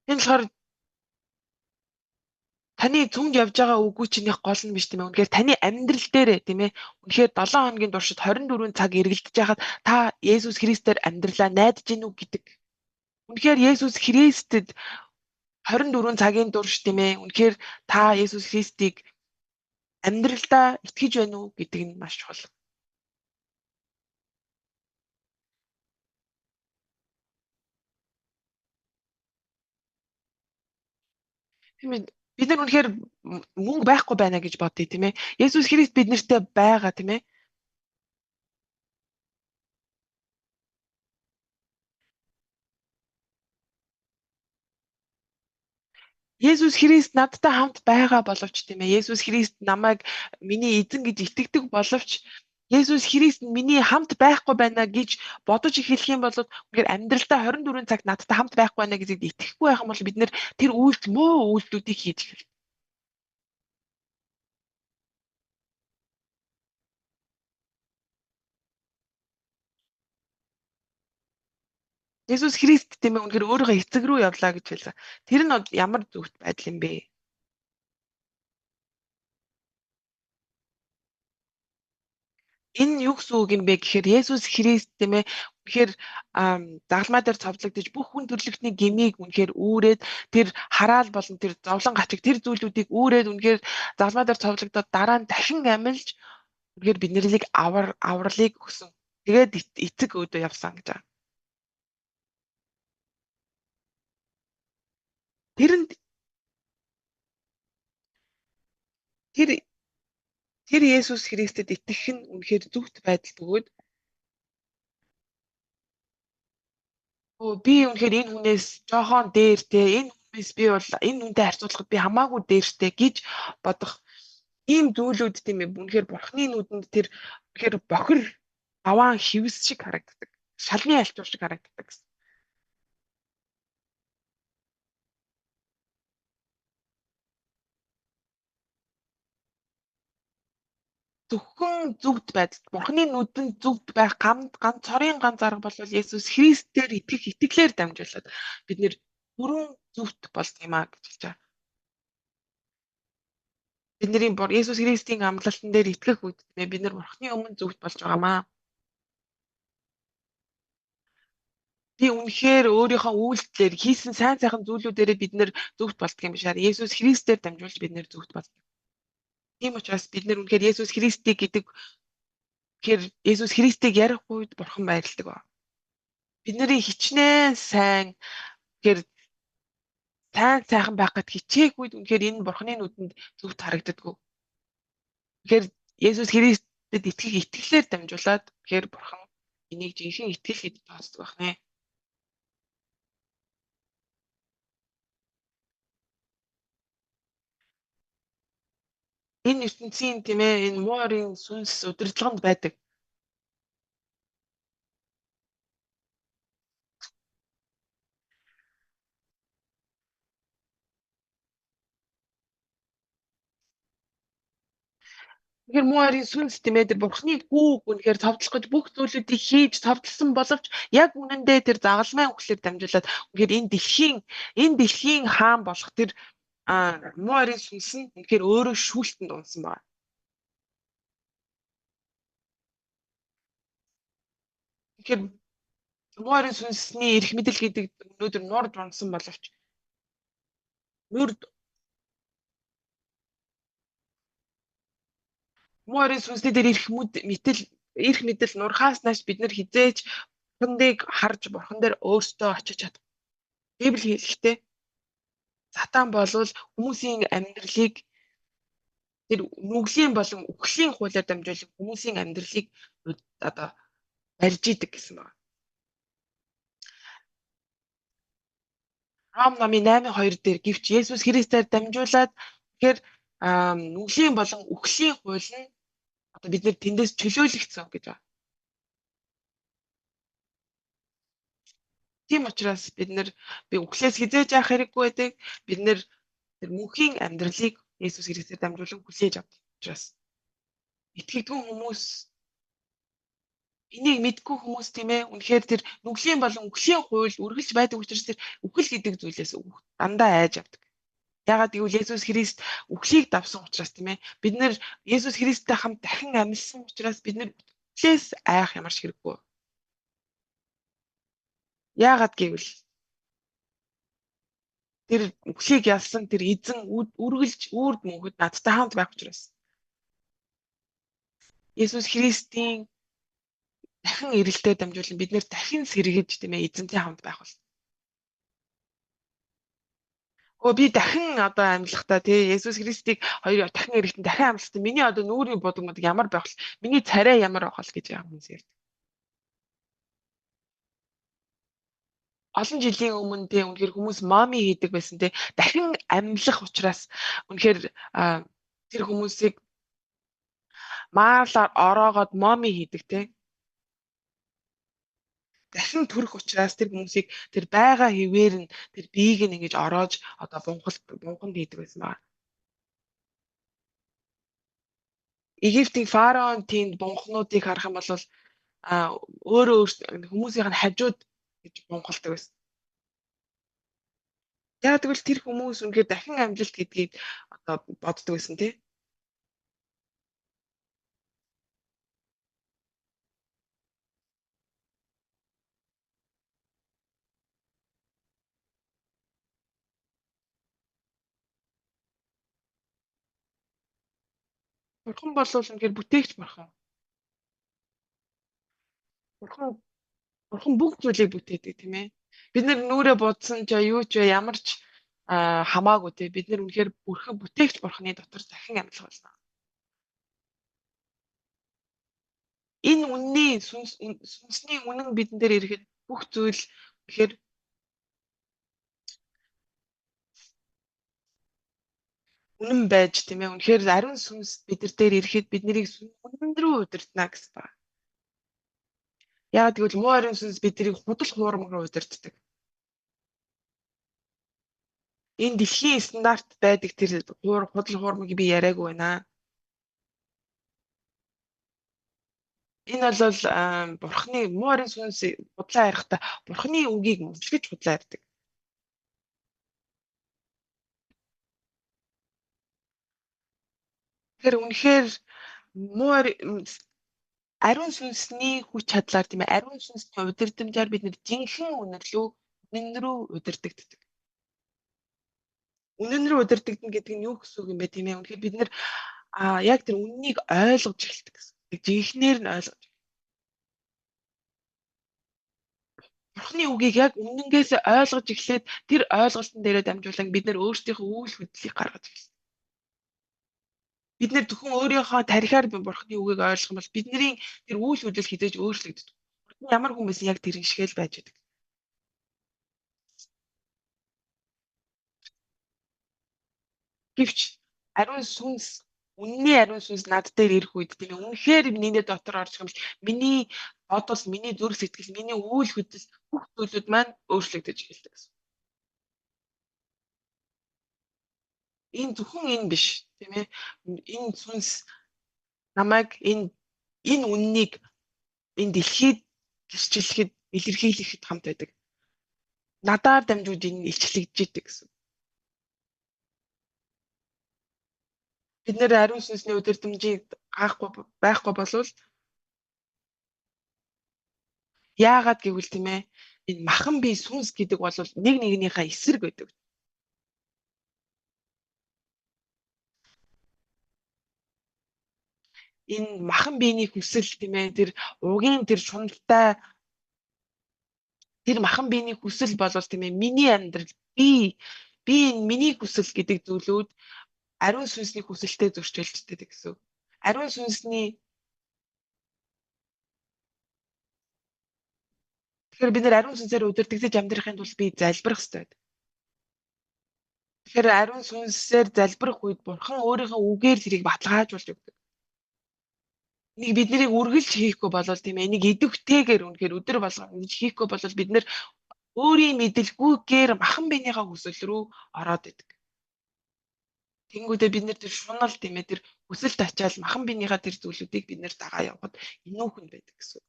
Энэ болохоор таны цөмд явж байгаа үгүй чинийх гол нь биш тийм ээ. Үнэхээр таны амьдрал дээр тийм ээ. Үнэхээр 7 хоногийн туршид 24 цаг эргэлдэж байхад та Есүс Христээр амьдралаа найдаж гин үг гэдэг. Үнэхээр Есүс Христэд 24 цагийн турш тийм ээ. Үнэхээр та Есүс Христийг амьдралдаа итгэж байна уу гэдэг нь маш чухал. Тийм ээ. Бид нар үнэхээр мөнгө байхгүй байна гэж бодъё тийм ээ. Есүс Христ биднэртэй байгаа тийм ээ. Есүс Христ надтай хамт байгаа боловч тийм ээ. Есүс Христ намайг миний эзэн гэж итгэдэг боловч Есүс Христ миний хамт байхгүй байна гэж бодож эхлэх юм бол үнэхээр амьдралдаа 24 цаг надтай хамт байхгүй байна гэдэгт итгэхгүй байх юм бол бид нэр тэр үйлс муу үйлдэлүүдийг хийж эхэлнэ. Есүс Христ тийм ээ үнэхээр өөрийнхөө эцэг рүү явлаа гэж хэлсэн. Тэр нь ямар зөвхт байдал юм бэ? Энэ юу гэсэн үг юм бэ гэхээр Есүс Христ тийм ээ үнэхээр дагалмай дээр цовдлогдож бүх хүн төрлөختний гмийг үнэхээр үүрээд тэр хараал болон тэр зовлон гачиг тэр зүйлүүдийг үүрээд үнэхээр дагалмай дээр цовдлогдоод дараа нь дахин амилж үнэхээр биднийг авралыг өгсөн. Тэгээд эцэг өөдөө явсан гэж байгаа. Тэр Есүс Христэд итгэх нь үнэхээр зөвхт байдал бөгөөд би үнэхээр энэ хүнээс жоохон дээртэй энэ хүнээс би бол энэ хүнтэй харьцуулахад би хамаагүй дээртэй гэж бодох ийм зүйлүүд тийм ээ үнэхээр бурхны нүдэнд тэр үнэхээр бохир аваан хивс шиг харагддаг. Шалны альчуур шиг харагддаг гэсэн. Зөвхөн зөвхт байдал бурхны нүдэнд зөвхт байх ганц цорын ганц арга бол Есүс Христээр итгэх итгэлээр дамжуулаад бид нэр бүрэн зөвхт болд юм а гэж хэлж байгаа. Бидний Есүс Христийн амлалтан дээр итгэх үед бид нар бурхны өмнө зөвхт болж байгаамаа. Би үнэхээр өөрийнхөө үйлдэлээр хийсэн сайн сайхан зүйлүүдээрээ бид нэр зөвхт болдго юм бишаар Есүс Христээр дамжуулж бид нэр зөвхт болдог. Тийм учраас бид нэр үнэхээр Есүс Христийг гэдэг тэгэхээр Есүс Христийг ярих үед бурхан баярлдаг ба. Бидний хичнээн сайн тэгэхээр сайхан байх гэд хичээгүй үнэхээр энэ бурхны нүдэнд зөвхт харагддаггүй. Тэгэхээр Есүс Христэд итгэх итгэлээр дамжуулаад тэгэхээр бурхан энийг жинхэнэ итгэл гэж тооцдог байх нэ. Энэ ертөнцийн тийм ээ энэ муурын сүнс удирдлаганд байдаг. Тэгэхээр муурын сүнс тийм ээ тэр бурхны хүүг үнэхээр цовдлох гэж бүх зүйлүүдийг хийж цовдлсон боловч яг үнэндээ тэр загалмай үхлээр дамжуулаад үнэхээр энэ дэлхийн хаан болох тэр муурын сүнс нь үнэхээр өөрөө шүүлтэнд унсан байна. Тэгэхээр муурын сүнсний эрх мэдэл гэдэг өнөөдөр нурд унсан боловч муурын сүнсний дээр эрх мэдэл нурхаас нааш бид нар хизээж бурхандыг харж бурхан дээр өөртөө очиж чадах. Библи хэлэхдээ сатан болвол хүмүүсийн амьдралыг тэр нүглийн болон үхлийн хуулиар дамжуулан хүмүүсийн амьдралыг одоо барьж идэг гэсэн байна. Ром номын 8:2 дээр гэвч Есүс Христээр дамжуулаад тэгэхээр нүглийн болон үхлийн хууль нь одоо бид нар тэндээс чөлөөлөгдсөн гэж байна. Тийм учраас би үхлээс хизээж яах хэрэггүй байдаг. Бид нар тэр мөнхийн амьдралыг Есүс Христээр дамжуулан хүлээж авдаг учраас итгэдэггүй хүмүүс энийг мэдгүй хүмүүс тийм ээ үнэхээр тэр нүглийн болон үхлийн хууль үргэлж байдаг учраас тэр үхэл гэдэг зүйлээс дандаа айж авдаг. Ягаад гэвэл Есүс Христ үхлийг давсан учраас тийм ээ бид нар Есүс Христтэй хамт дахин амьдсан учраас бид нар үхлээс айх ямарч хэрэггүй. Яагаад гэвэл тэр үхлийг ялсан тэр эзэн үргэлж үрд мөнхөд надтай хамт байх учраас Есүс Христийн дахин ирэлтээр дамжуулан бид нэр дахин сэргэж тийм ээ эзэнтэй хамт байх бол. Би дахин одоо амьлахдаа тий Есүс Христийг хоёр дахин ирэхтэн дахин амьлахдаа миний одоо нүүрийн бодгомод ямар байх вэ? Миний царай ямар байх вэ гэж хүмүүс ярьдаг. Олон жилийн өмнө тий үнэхээр хүмүүс мами хийдэг байсан тий дахин амьлах учраас үнэхээр тэр хүмүүсийг маалаар ороогоод мами хийдэг тий дахин төрөх учраас тэр хүмүүсийг тэр байгаа хിവэр нь тэр биеийг нь ингэж ороож одоо бунханд хийдэг байсан байна. Египтийн фараон тэнд бунхнуудыг харах юм бол өөрөө хүмүүсийн хажууд гэж бунхалдаг байсан. Яг тэгвэл тэр хүмүүс үнэхээр дахин амжилт гэдгийг одоо боддог байсан тий. Бурхан бол үнэхээр бүтээгч бурхан. Бурхан бүх зүйлийг бүтээдэг тийм ээ. Бид нар нүрээ будсан ч юу ч ямар ч хамаагүй тий бид нар үнэхээр бүрхэн бүтээгч бурханы дотор дахин амьлах болно. Энэ үнний сүнсний үнэн бидэн дээр ирэхэд бүх зүйл тэгэхээр үнэн байж тийм ээ үнэхээр ариун сүнс бидэр дээр ирэхэд бид нарыг үнэн рүү удирдна гэсэн ба. Яагаад гэвэл муу ариун сүнс биднийг худал хуурмаг руу удирддаг. Энэ дэлхийн стандарт байдаг тэр худал хуурмыг би яриаггүй байна. Энэ бол бурхны муу ариун сүнс худлаа ярихдаа бурхны үгийг мөвчлөж худлаа ярьдаг. Тэгэхээр үнэхээр муу ариун сүнсний хүч чадлаар тийм ээ ариун сүнсний удирдамжаар бид нэр жинхэнэ үнэн рүү удирдагддаг. Үнэн рүү удирдагдана гэдэг нь юу гэсэн үг юм бэ тийм ээ үнэхээр бид нэр яг тэр үннийг ойлгож эхэлдэг гэсэн. Жинхнээр нь ойлгож. Бурхны үгийг яг үнэнгээс ойлгож эхлээд тэр ойлголтын дээрээ дамжуулан бид нэр өөрсдийнхөө үйл хөдлөлийг гаргаж эхэлсэн. Бид нэр зөвхөн өөрийнхөө тарихаар Бурхны үгийг ойлгох юм бол бидний тэр үйл хөдлөл хизээж өөрчлөгддөг. Ямар хүн байсан яг тэр шигээл байж байдаг. Гэвч ариун сүнс үнний ариун сүнс над дээр ирэх үед тийм ээ үнэхээр миний дотор орж ирэх юм бол миний бодол, миний зүрх сэтгэл, миний үйл хөдлөл бүх зүйлүүд маань өөрчлөгдөж эхэлдэг гэсэн. Энэ зөвхөн энэ биш тийм ээ энэ сүнс намайг энэ үннийг энэ дэлхийд гисчлэхэд илэрхийлэхэд хамт байдаг. Надаар дамжуулж энэ илчлэгдэж идэг гэсэн. Бид нэр ариун сүнсний удирдамжийг байхгүй болвол яагаад гэвэл тийм ээ энэ махан бие сүнс гэдэг бол нэг нэгнийхээ эсрэг байдаг. Энэ махан биений хүсэл тийм ээ тэр угийн тэр шуналтай тэр махан биений хүсэл болвол тийм ээ миний амьдрал би энэ миний хүсэл гэдэг зүйлүүд ариун сүнсний хүсэлтэй зөрчилддөг гэсэн. Ариун сүнсний тэгэхээр бид нэр ариун сүнсээр удирдахж амьдрахын тулд би залбирах хэрэгтэй. Тэгэхээр ариун сүнсээр залбирах үед Бурхан өөрийнхөө үгээр тэрийг баталгаажуулж өгдөг. Нэг биднийг үргэлж хийхгүй болвол тийм ээ нэг идэвхтэйгээр үнэхээр өдөр болгон ингэж хийхгүй болвол бид нэр өөрийн мэдлгүйгээр махан биенийхээ хүсэл рүү ороод идэг. Тэнгүүдээ бид нэр тэр шунал тийм ээ тэр хүсэлт ачаал махан биенийхээ тэр зүйлүүдийг бид нэр дагаа явахад инүүхэн байдаг гэсэн.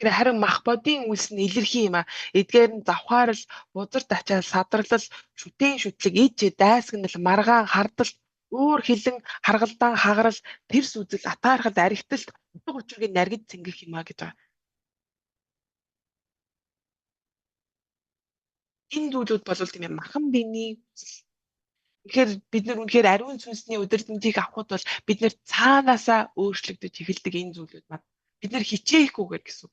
Тэр харин мах бодийн үлс нь илэрхий юм а. Эдгээр нь завхаарл, бузар тачаал, садралал, шүтэн шүтлэг, ид дайсагнал, маргаан, хардал, уур хилэн, харгалдаан, хагарал, тэрс үзэл, атаархал, аригталт, утга учирыг наргид цэнгэх юм а гэж байгаа. Энэ зүйлүүд бол тийм ээ махан биений хүсэл. Тэгэхээр бид нар үнэхээр ариун сүнсний удирдамжийг авахд бол бид нэр цаанаасаа өөрчлөгдөж эхэлдэг энэ зүйлүүд маань. Бид нар хичээхгүйгээр гэсэн.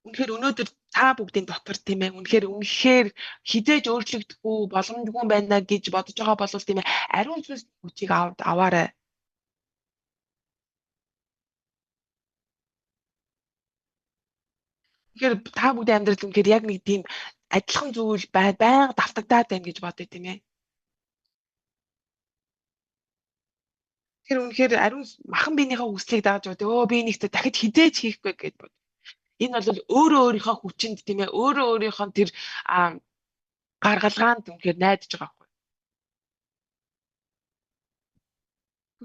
Үнэхээр өнөөдөр та бүгдийн дотор тийм ээ үнэхээр хизээж өөрчлөгдөхгүй боломжгүй байна гэж бодож байгаа бол тийм ээ ариун сүнс хүчийг аваарай. Тэгэхээр та бүгдийн амьдрал үнэхээр яг нэг тийм адилхан зүйл байнга давтагдаад байна гэж бодъё тийм ээ. Тэгэхээр үнэхээр ариун махан биенийхээ хүслийг дааж байгаа. Би нэгтээ дахиж хизээж хийхгүй гэж бод. Энэ бол өөрөө өөрийнхөө хүчинд тийм ээ өөрөө өөрийнхөө тэр гаргалгаанд үнэхээр найдаж байгаа байхгүй.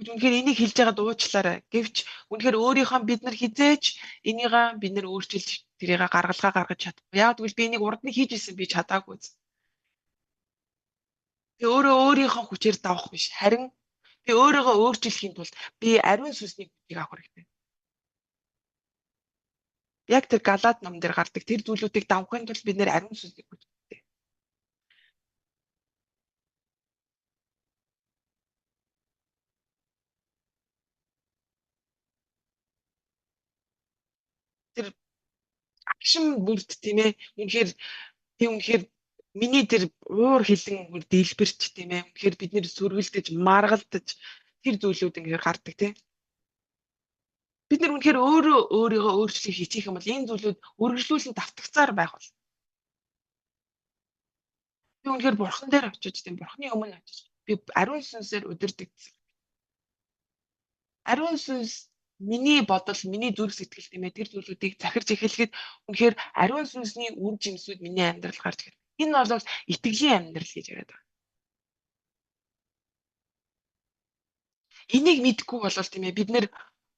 Үнэхээр энийг хэлж байгаа дуучлаарай. Гэвч үнэхээр өөрийнхөө бид нар хизээж энийгээ бид нар өөрчилж тэрийг гаргалгаа гаргаж чадахгүй. Яг тэгвэл би энийг урд нь хийж исэн би чадаагүй. Би өөрөө өөрийнхөө хүчээр давах биш. Харин би өөрийгөө өөрчлөхийн тулд би ариун сүнсний хүчийг авах хэрэгтэй. Яг тэр Галаад ном дээр гардаг тэр зүйлүүдийг давахын тулд бид нэр ариун сүнсний хүч хэрэгтэй. Тэр агшин бүрд тийм ээ үнэхээр миний тэр уур хилэн бүр дэлбэрч тийм ээ үнэхээр бид нэр сүргэлдэж маргалдаж тэр зүйлүүд ингээд гардаг тийм. Бид нар үнэхээр өөрийгөө өөрчлөх хичээх юм бол энэ зүйлүүд үргэлжлүүлэн давтагцаар байх бол. Би үнэхээр бурхан дээр очиж тийм бурханы өмнө очиж би ариун сүнсээр удирдагдсан. Ариун сүнс миний бодол, миний зүрх сэтгэл тийм ээ тэр зүйлүүдийг захирж эхлэхэд үнэхээр ариун сүнсний үр жимсүүд миний амьдрал гарч ирэх. Энэ бол итгэлийн амьдрал гэж яриад байгаа. Энийг мэдгүй болвол тийм ээ бид нэр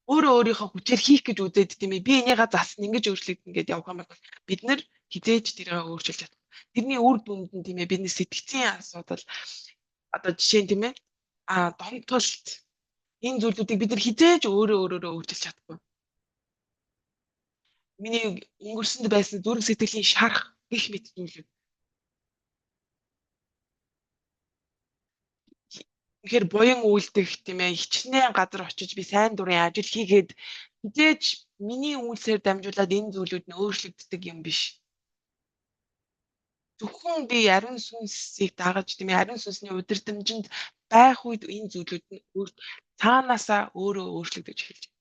өөрийнхөө хүчээр хийх гэж үзээд тийм ээ би энийгээ засна ингэж өөрчлөгдөн гэдээ явах юм бол бид нэр хизээж тэрийг өөрчилж чадах. Тэрний үр дүнд нь тийм ээ бидний сэтгцийн асуудал одоо жишээ нь тийм ээ донтолт энэ зүйлүүдийг бид нар хизээж өөрөөрөө өөрчилж чадахгүй. Миний өнгөрсөнд байсан зүрх сэтгэлийн шарах гэх мэт зүйлүүд. Тэгэхээр буян үйлдэх тийм ээ хичнээн газар очиж би сайн дурын ажил хийгээд хизээж миний үйлсээр дамжуулаад энэ зүйлүүд нь өөрчлөгддөг юм биш. Зөвхөн би ариун сүнсийг дагаж тийм ээ ариун сүнсний удирдамжинд байх үед энэ зүйлүүд нь цаанаасаа өөрөө өөрчлөгдөж эхэлж байна.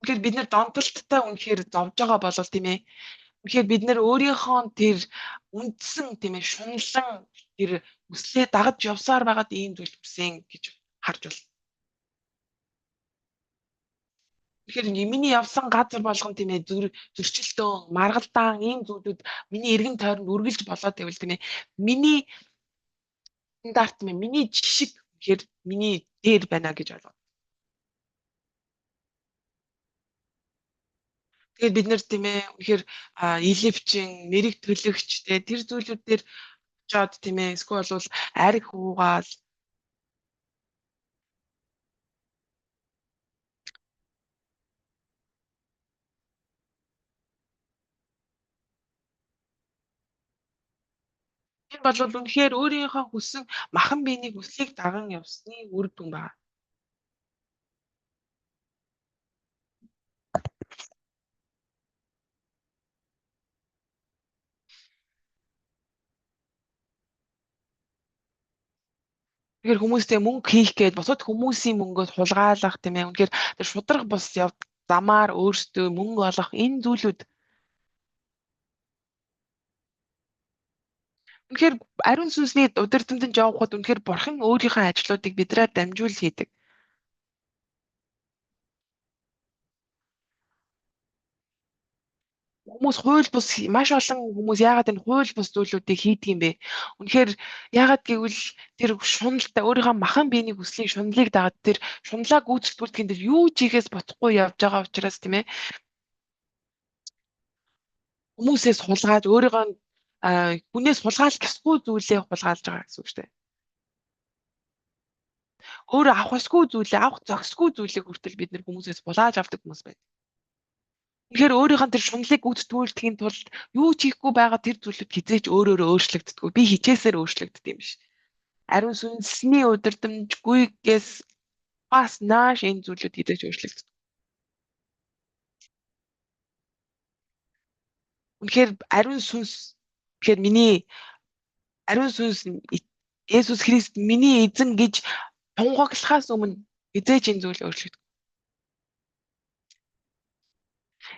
Тэгэхээр бид нар донтолттой үнэхээр зовж байгаа болол тийм ээ. Тэгэхээр бид нар өөрийнхөө тэр үндсэн тийм ээ шунлан тэр хүслээ дагаж явсаар байгаад ийм зүйл хүсэн гэж харж байна. Тэгэхээр миний явсан газар болгон тийм ээ зөрчилдөөн, маргалдаан ийм зүйлүүд миний эргэн тойронд үргэлж болоод байвал тийм ээ миний стандарт миний жишг тэгэхээр миний дээр байна гэж ойлгоо. Тэгээд бид нэр тийм ээ үнэхээр илэвчин, нэрийг төлөгч тэр зүйлүүд дээр очоод тийм ээ эсвэл бол арх хуугаал энэ бол үнэхээр өөрийнхөө хүссэн махан биений хүслийг даган явсны үр дүн байна. Тэгэхээр хүмүүстэй мөнгө хийх гээд босод хүмүүсийн мөнгөд хулгайлах тийм ээ. Үнэхээр тэр шудраг бус замаар өөрсдөө мөнгө олох энэ зүйлүүд үнэхээр ариун сүнсний удирдамжинд явхад үнэхээр бурхан өөрийнхөө ажлуудыг бидрээр дамжуул хийдэг. Хүмүүс хууль бус маш олон хүмүүс яагаад энэ хууль бус зүйлүүдийг хийдэг юм бэ? Үнэхээр яагаад гэвэл тэр шуналтай өөрийнхөө махан биений хүслийн шунлыг дагаад тэр шунлаа гүйцэтгүүлэхэд тэр юу ч хийхээс боцохгүй явж байгаа учраас тийм ээ. Хүмүүсээс хулгайж өөрийгөө хүнээс хулгайлах ёсгүй зүйлээ хулгайлж байгаа гэсэн үг шүү дээ. Өөрөө авах ёсгүй зүйлээ авах зохисгүй зүйлийг хүртэл бид нэр хүмүүсээс булааж авдаг хүмүүс байна. Тэгэхээр өөрийнхөө тэр шунлыг гүйцэтгүүлэхийн тулд юу ч хийхгүй байгаа тэр зүйлүүд хизээч өөрөөрөө өөрчлөгддөггүй. Би хичээсээр өөрчлөгддөг юм биш. Ариун сүнсний удирдамжгүйгээс бас нааш энэ зүйлүүд хизээч өөрчлөгддөг. Үнэхээр ариун сүнс тэгэхээр миний ариун сүнс Есүс Христ миний эзэн гэж тунгаглахаас өмнө хизээч энэ зүйл өөрчлөгдөв.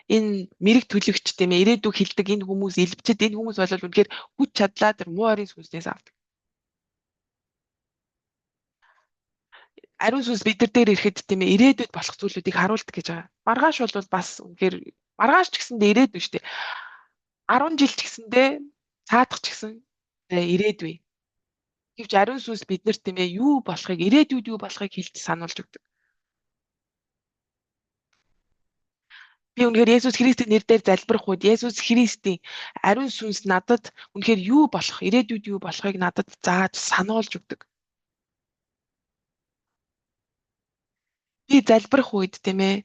Энэ мэрэг төлөгч тийм ээ ирээдүг хилдэг энэ хүмүүс элбчэд энэ хүмүүс бол үнэхээр хүч чадлаа тэр муу орын сүнснээс авдаг. Ариун сүнс бид нар дээр ирэхэд тийм ээ ирээдүйд болох зүйлүүдийг харуулдаг гэж байгаа. Маргааш бол бас үнэхээр маргааш ч гэсэндээ ирээдүй шүү дээ. 10 жил ч гэсэндээ цаадах ч гэсэн ирээдүй. Гэвч ариун сүнс биднэрт тийм ээ юу болохыг ирээдүйд юу болохыг хэлж сануулж өгдөг. Би үнэхээр Есүс Христийн нэрээр залбирах үед Есүс Христийн ариун сүнс надад үнэхээр юу болох, ирээдүйд юу болохыг надад зааж сануулж өгдөг. Би залбирах үед тийм ээ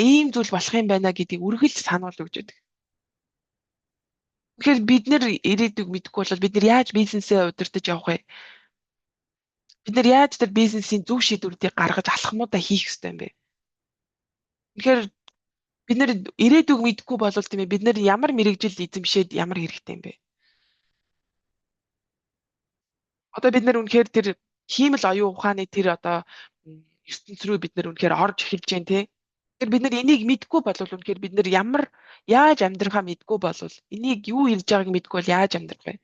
ийм зүйл болох юм байна гэдгийг үргэлж сануулж өгч байдаг. Тэгэхээр бид нэр ирээдүйг мэдэхгүй бол бид нар яаж бизнесээ удирдах явах вэ? Бид нар яаж тэр бизнесийн зөв шийдвэрүүдийг гаргаж алхмуудаа хийх ёстой юм бэ? Тэгэхээр бид нэр ирээдүйг мэдэхгүй бол тийм ээ бид нар ямар мэрэгжил эзэмшээд ямар хэрэгтэй юм бэ? Одоо бид нар үнэхээр тэр хиймэл оюун ухааны тэр одоо ертөнц рүү бид нар үнэхээр орж эхэлж байна тий. Тэгэхээр бид нар энийг мэдэхгүй бол үнэхээр бид нар яаж амьдрахаа мэдэхгүй бол энийг юу хийж байгааг мэдэхгүй бол яаж амьдрах вэ?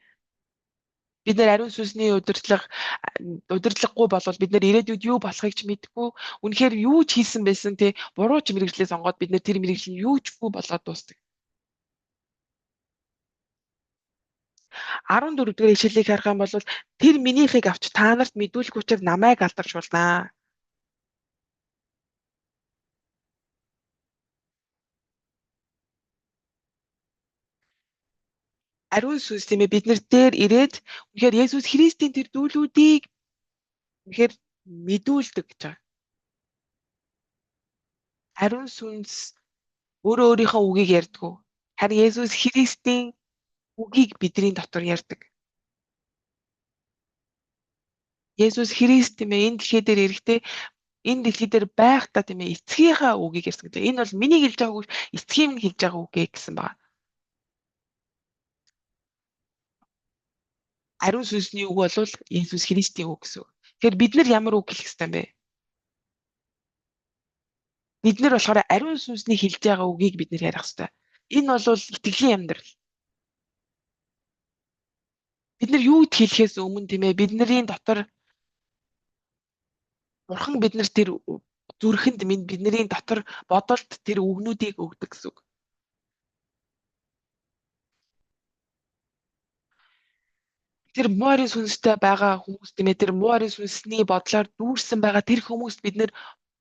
Бид нар ариун сүнсний удирдлаггүй бол бид нар ирээдүйд юу болохыг ч мэдэхгүй. Үнэхээр юу ч хийсэн байсан тий буруу ч мэрэгжлээ сонгоод бид нар тэр мэрэгжил нь юу чгүй болоод дуустдаг. 14 дугаар ишлэлийг харах юм бол тэр минийхийг авч та нарт мэдүүлэх учраас намайг алдаршуулнаа. Ариун сүнс тийм ээ бид нар дээр ирээд үнэхээр Есүс Христийн тэр зүйлүүдийг үнэхээр мэдүүлдэг гэж байгаа. Ариун сүнс өөрөө өөрийнхөө үгийг ярьдаггүй. Харин Есүс Христийн үгийг бидний дотор ярьдаг. Есүс Христ тийм ээ энэ дэлхий дээр ирэхдээ энэ дэлхий дээр байхдаа тийм ээ эцгийнхаа үгийг ярьсан гэдэг. Энэ бол миний хэлж байгааг эцгийн минь хэлж байгаа үг гэсэн байна. Ариун сүнсний үг бол Есүс Христийн үг гэсэн. Тэгэхээр бид нар ямар үг хэлэх ёстой юм бэ? Бид нар болохоор ариун сүнсний хэлж байгаа үгийг бид нар ярих ёстой. Энэ бол итгэлийн амьдрал. Бид нар юу хэлэхээс өмнө тийм ээ бидний дотор Бурхан бид нар тэр зүрхэнд бидний дотор бодолд тэр үгнүүдийг өгдөг гэсэн үг. Тэр муурын сүнстэй байгаа хүмүүс тийм ээ тэр муурын сүнсний бодлоор дүүрсэн байгаа тэр хүмүүст бид нар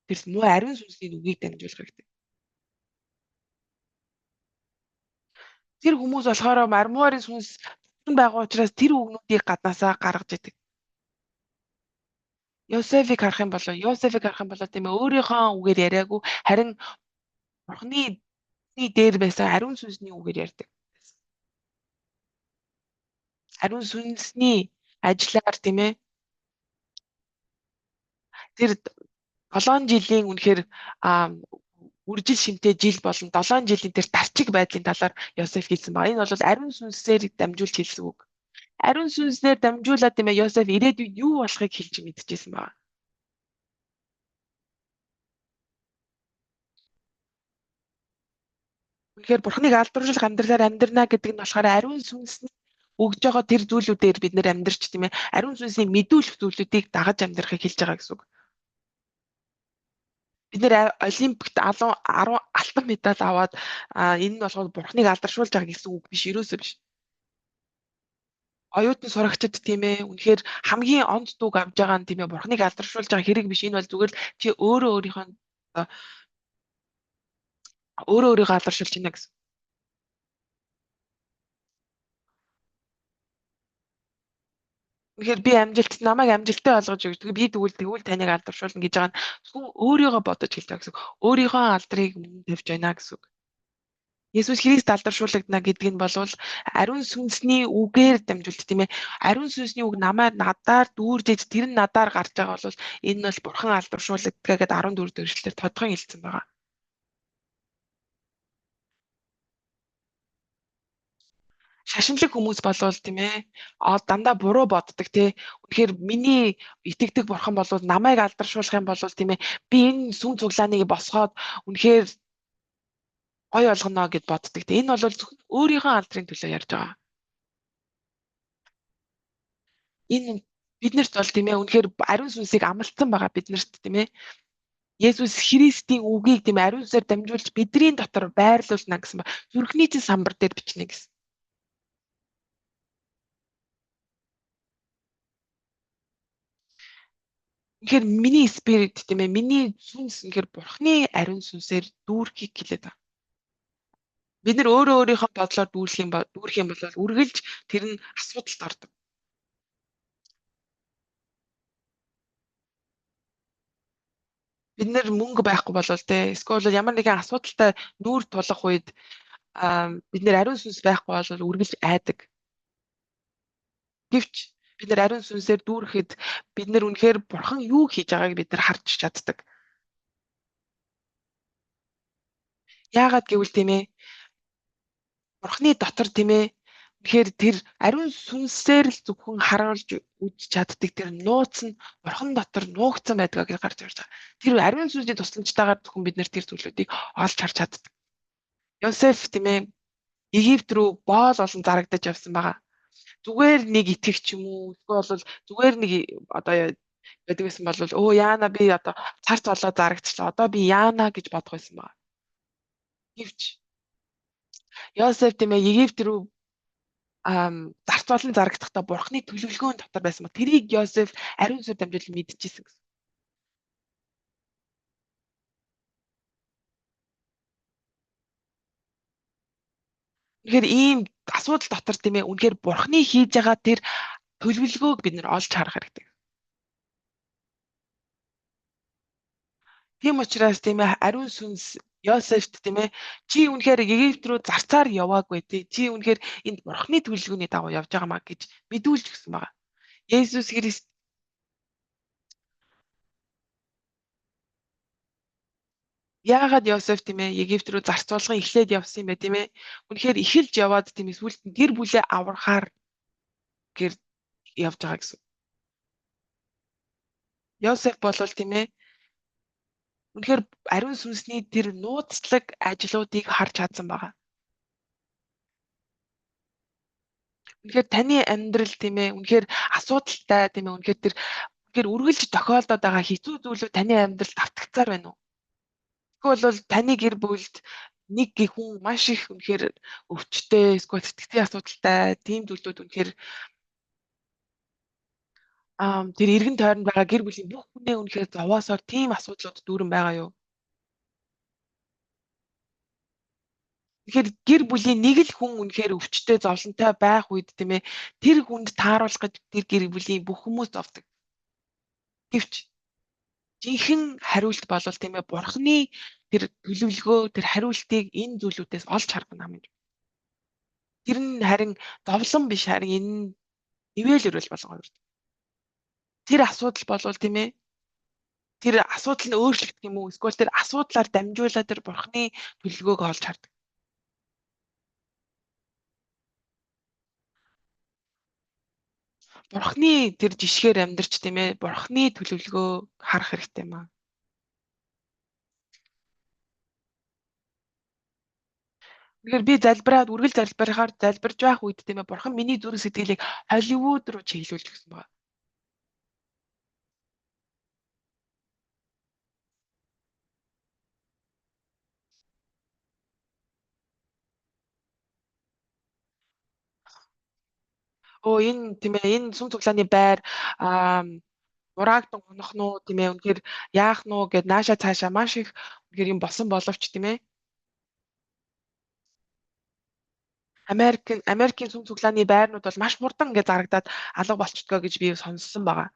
тэр муу ариун сүнсний үгийг дамжуулах хэрэгтэй. Тэр хүмүүс болохоор муурын сүнс байгаа учраас тэр үгнүүдийг гаднаасаа гаргаж идэг. Йосефийг харах юм бол тийм ээ өөрийнхөө үгээр яриаггүй харин Бурханы дээр байсан ариун сүнсний үгээр ярьдаг. Ариун сүнсний ажиллаар тийм ээ тэр 7 жилийн үнэхээр үржил шимтэй жил болон 7 жилийн тэр тарчиг байдлын талаар Йосеф хэлсэн байна. Энэ бол ариун сүнсээр дамжуулж хэлсэн үг. Ариун сүнснээр дамжуулаад тийм ээ Йосеф ирээдүйд юу болохыг хэлж мэдчихсэн байна. Тэгэхээр Бурханыг алдаршуулах амьдралаар амьдрна гэдэг нь болохоор ариун сүнс өгж байгаа тэр зүйлүүдээр бид нэр амьдрч тийм ээ ариун сүнсний мэдүүлэх зүйлүүдийг дагаж амьдрахыг хэлж байгаа гэсэн үг. Бид нэр Олимпикт 10 алтан медаль аваад энэ нь болохоор Бурханыг алдаршуулж байгаа гэсэн үг биш, ерөөсөө биш. Оюутан сурагчид тийм ээ үнэхээр хамгийн онд дууг авж байгаа нь тийм ээ Бурханыг алдаршуулж байгаа хэрэг биш. Энэ бол зүгээр л чи өөрөө өөрийгөө алдаршуулж байна гэсэн. Тэгэхээр би намайг амжилттай болгож өгдөг. Би тэгвэл таныг алдаршуулна гэж байгаа нь зөвхөн өөрийгөө бодож хэлж байгаа гэсэн. Өөрийнхөө алдрыг мөн тавьж байна гэсэн. Есүс Христ алдаршуулгадна гэдэг нь бол ариун сүнсний үгээр дамжуулт тийм ээ. Ариун сүнсний үг надаар дүүрж иж тэр нь надаар гарч байгаа бол энэ нь бол Бурхан алдаршуулгадгаа гэдэг 14 дэх эшлэлээр тодорхой хэлсэн байгаа. Шашинлаг хүмүүс болвол тийм ээ дандаа буруу боддог тий. Үнэхээр миний итгэдэг Бурхан бол намайг алдаршуулах юм бол тийм ээ би энэ сүм цуглааныг босгоод үнэхээр гой олгоно гэд боддог тий. Энэ бол зөвхөн өөрийнхөө алдрын төлөө ярьж байгаа. Энэ биднэрт бол тийм ээ үнэхээр ариун сүнсийг амлалтсан байгаа биднэрт тийм ээ. Есүс Христийн үгийг тийм ариун сүнсээр дамжуулж бидний дотор байрлуулна гэсэн ба зүрхний чинь самбар дээр бичнэ гэсэн. Тэгэхээр миний спирит тийм ээ миний сүнс үнэхээр Бурханы ариун сүнсээр дүүрхийг хэлээд байна. Бид нар өөрийнхөө бодлоор дүүрэх юм бол үргэлж тэр нь асуудалд ордог. Бид нар мөнгө байхгүй болвол те эсвэл ямар нэгэн асуудалтай нүүр тулах үед бид нар ариун сүнс байхгүй бол үргэлж айдаг. Гэвч бид нар ариун сүнсээр дүүрэхэд бид нар үнэхээр Бурхан юу хийж байгааг бид нар харж чаддаг. Яагаад гэвэл тийм ээ Бурханы дотор тийм ээ тэгэхээр тэр ариун сүнсээр л зөвхөн харуулж үзэж чаддаг тэр нууц нь Бурхан дотор нуугдсан байдгаа гэж гарч ирж байгаа. Тэр ариун сүнсний тусламжтайгаар зөвхөн бид нэр тэр зүйлүүдийг олж харж чаддаг. Йосеф тийм ээ Египт рүү боол олон зарагдаж явсан байгаа. Зүгээр нэг итгэгч юм уу эсвэл зүгээр нэг одоо байдаг байсан бол яана би одоо царц болоо зарагдчихлаа. Одоо би яана гэж бодох байсан байна. Гэвч Йосеф тийм ээ Египт рүү зарц болон зарагдахдаа Бурханы төлөвлөгөөний дотор байсан ба тэрийг Йосеф ариун сүнсээр дамжуулан мэдчихсэн гэсэн. Үнэхээр ийм асуудал дотор тийм ээ үнэхээр Бурхны хийж байгаа тэр төлөвлөгөөг бид нэр олж харах хэрэгтэй. Тийм учраас тийм ээ ариун сүнс Йосефт тийм ээ чи үнэхээр Египт рүү зарцаар яваагүй тий. Чи үнэхээр энд Бурхны төлөвлөгөөний дагуу явж байгаамаа гэж мэдүүлж өгсөн байгаа. Есүс Христ яагаад Йосеф тийм ээ Египт рүү зарцуулган эхлээд явсан юм бэ тийм ээ? Үнэхээр эхэлж яваад тийм ээ сүлд нь гэр бүлээ аврахаар гэр явж байгаа гэсэн. Йосеф болвол тийм ээ үнэхээр ариун сүнсний тэр нууцлаг ажлуудыг харж чадсан байгаа. Үнэхээр таны амьдрал тийм ээ үнэхээр асуудалтай тийм ээ үнэхээр тэр үнэхээр үргэлж тохиолдоод байгаа хэцүү зүйлүүд таны амьдралд автагцаар байна уу? Тэгвэл бол таны гэр бүлд нэг хүн маш их үнэхээр өвчтөе, эсвэл сэтгцийн асуудалтай, тийм зүйлүүд үнэхээр тэр эргэн тойронд байгаа гэр бүлийн бүх хүнээ үнэхээр зовоосоор тийм асуудлууд дүүрэн байгаа юу? Тэгэхээр гэр бүлийн нэг л хүн үнэхээр өвчтөе, зовлонтой байх үед тийм ээ тэр хүнд тааруулах гэж тэр гэр бүлийн бүх хүмүүс зовдөг. Гэвч жинхэнэ хариулт болвол тийм ээ Бурхны тэр төлөвлөгөө, тэр хариултыг энэ зүйлүүдээс олж харах нь хамгийн. Тэр нь харин зовлон биш, харин энэ нь ивэл өрөөл болгоо юм. Тэр асуудал болвол тийм ээ тэр асуудал нь өөрчлөгдөх юм уу? Эсвэл тэр асуудлаар дамжуулаад тэр Бурхны төлөвлөгөөг олж хардаг. Бурхны тэр жишгээр амьдарч тийм ээ Бурхны төлөвлөгөө харах хэрэгтэй маа. Тэгэхээр би залбираад үргэлж залбирж байх үед тийм ээ Бурхан миний зүрх сэтгэлийг Холливуд руу чиглүүлж өгсөн байна. Энэ тийм ээ энэ сүм цуглааны байр ураагдан унах нь уу тийм ээ үнэхээр яах нь уу гэд нааша цаашаа маш их үнэхээр юм болсон боловч тийм ээ Америкийн сүм цуглааны байрнууд бол маш хурдан ингээд зарагдаад алга болчихдгоо гэж би сонссон байгаа.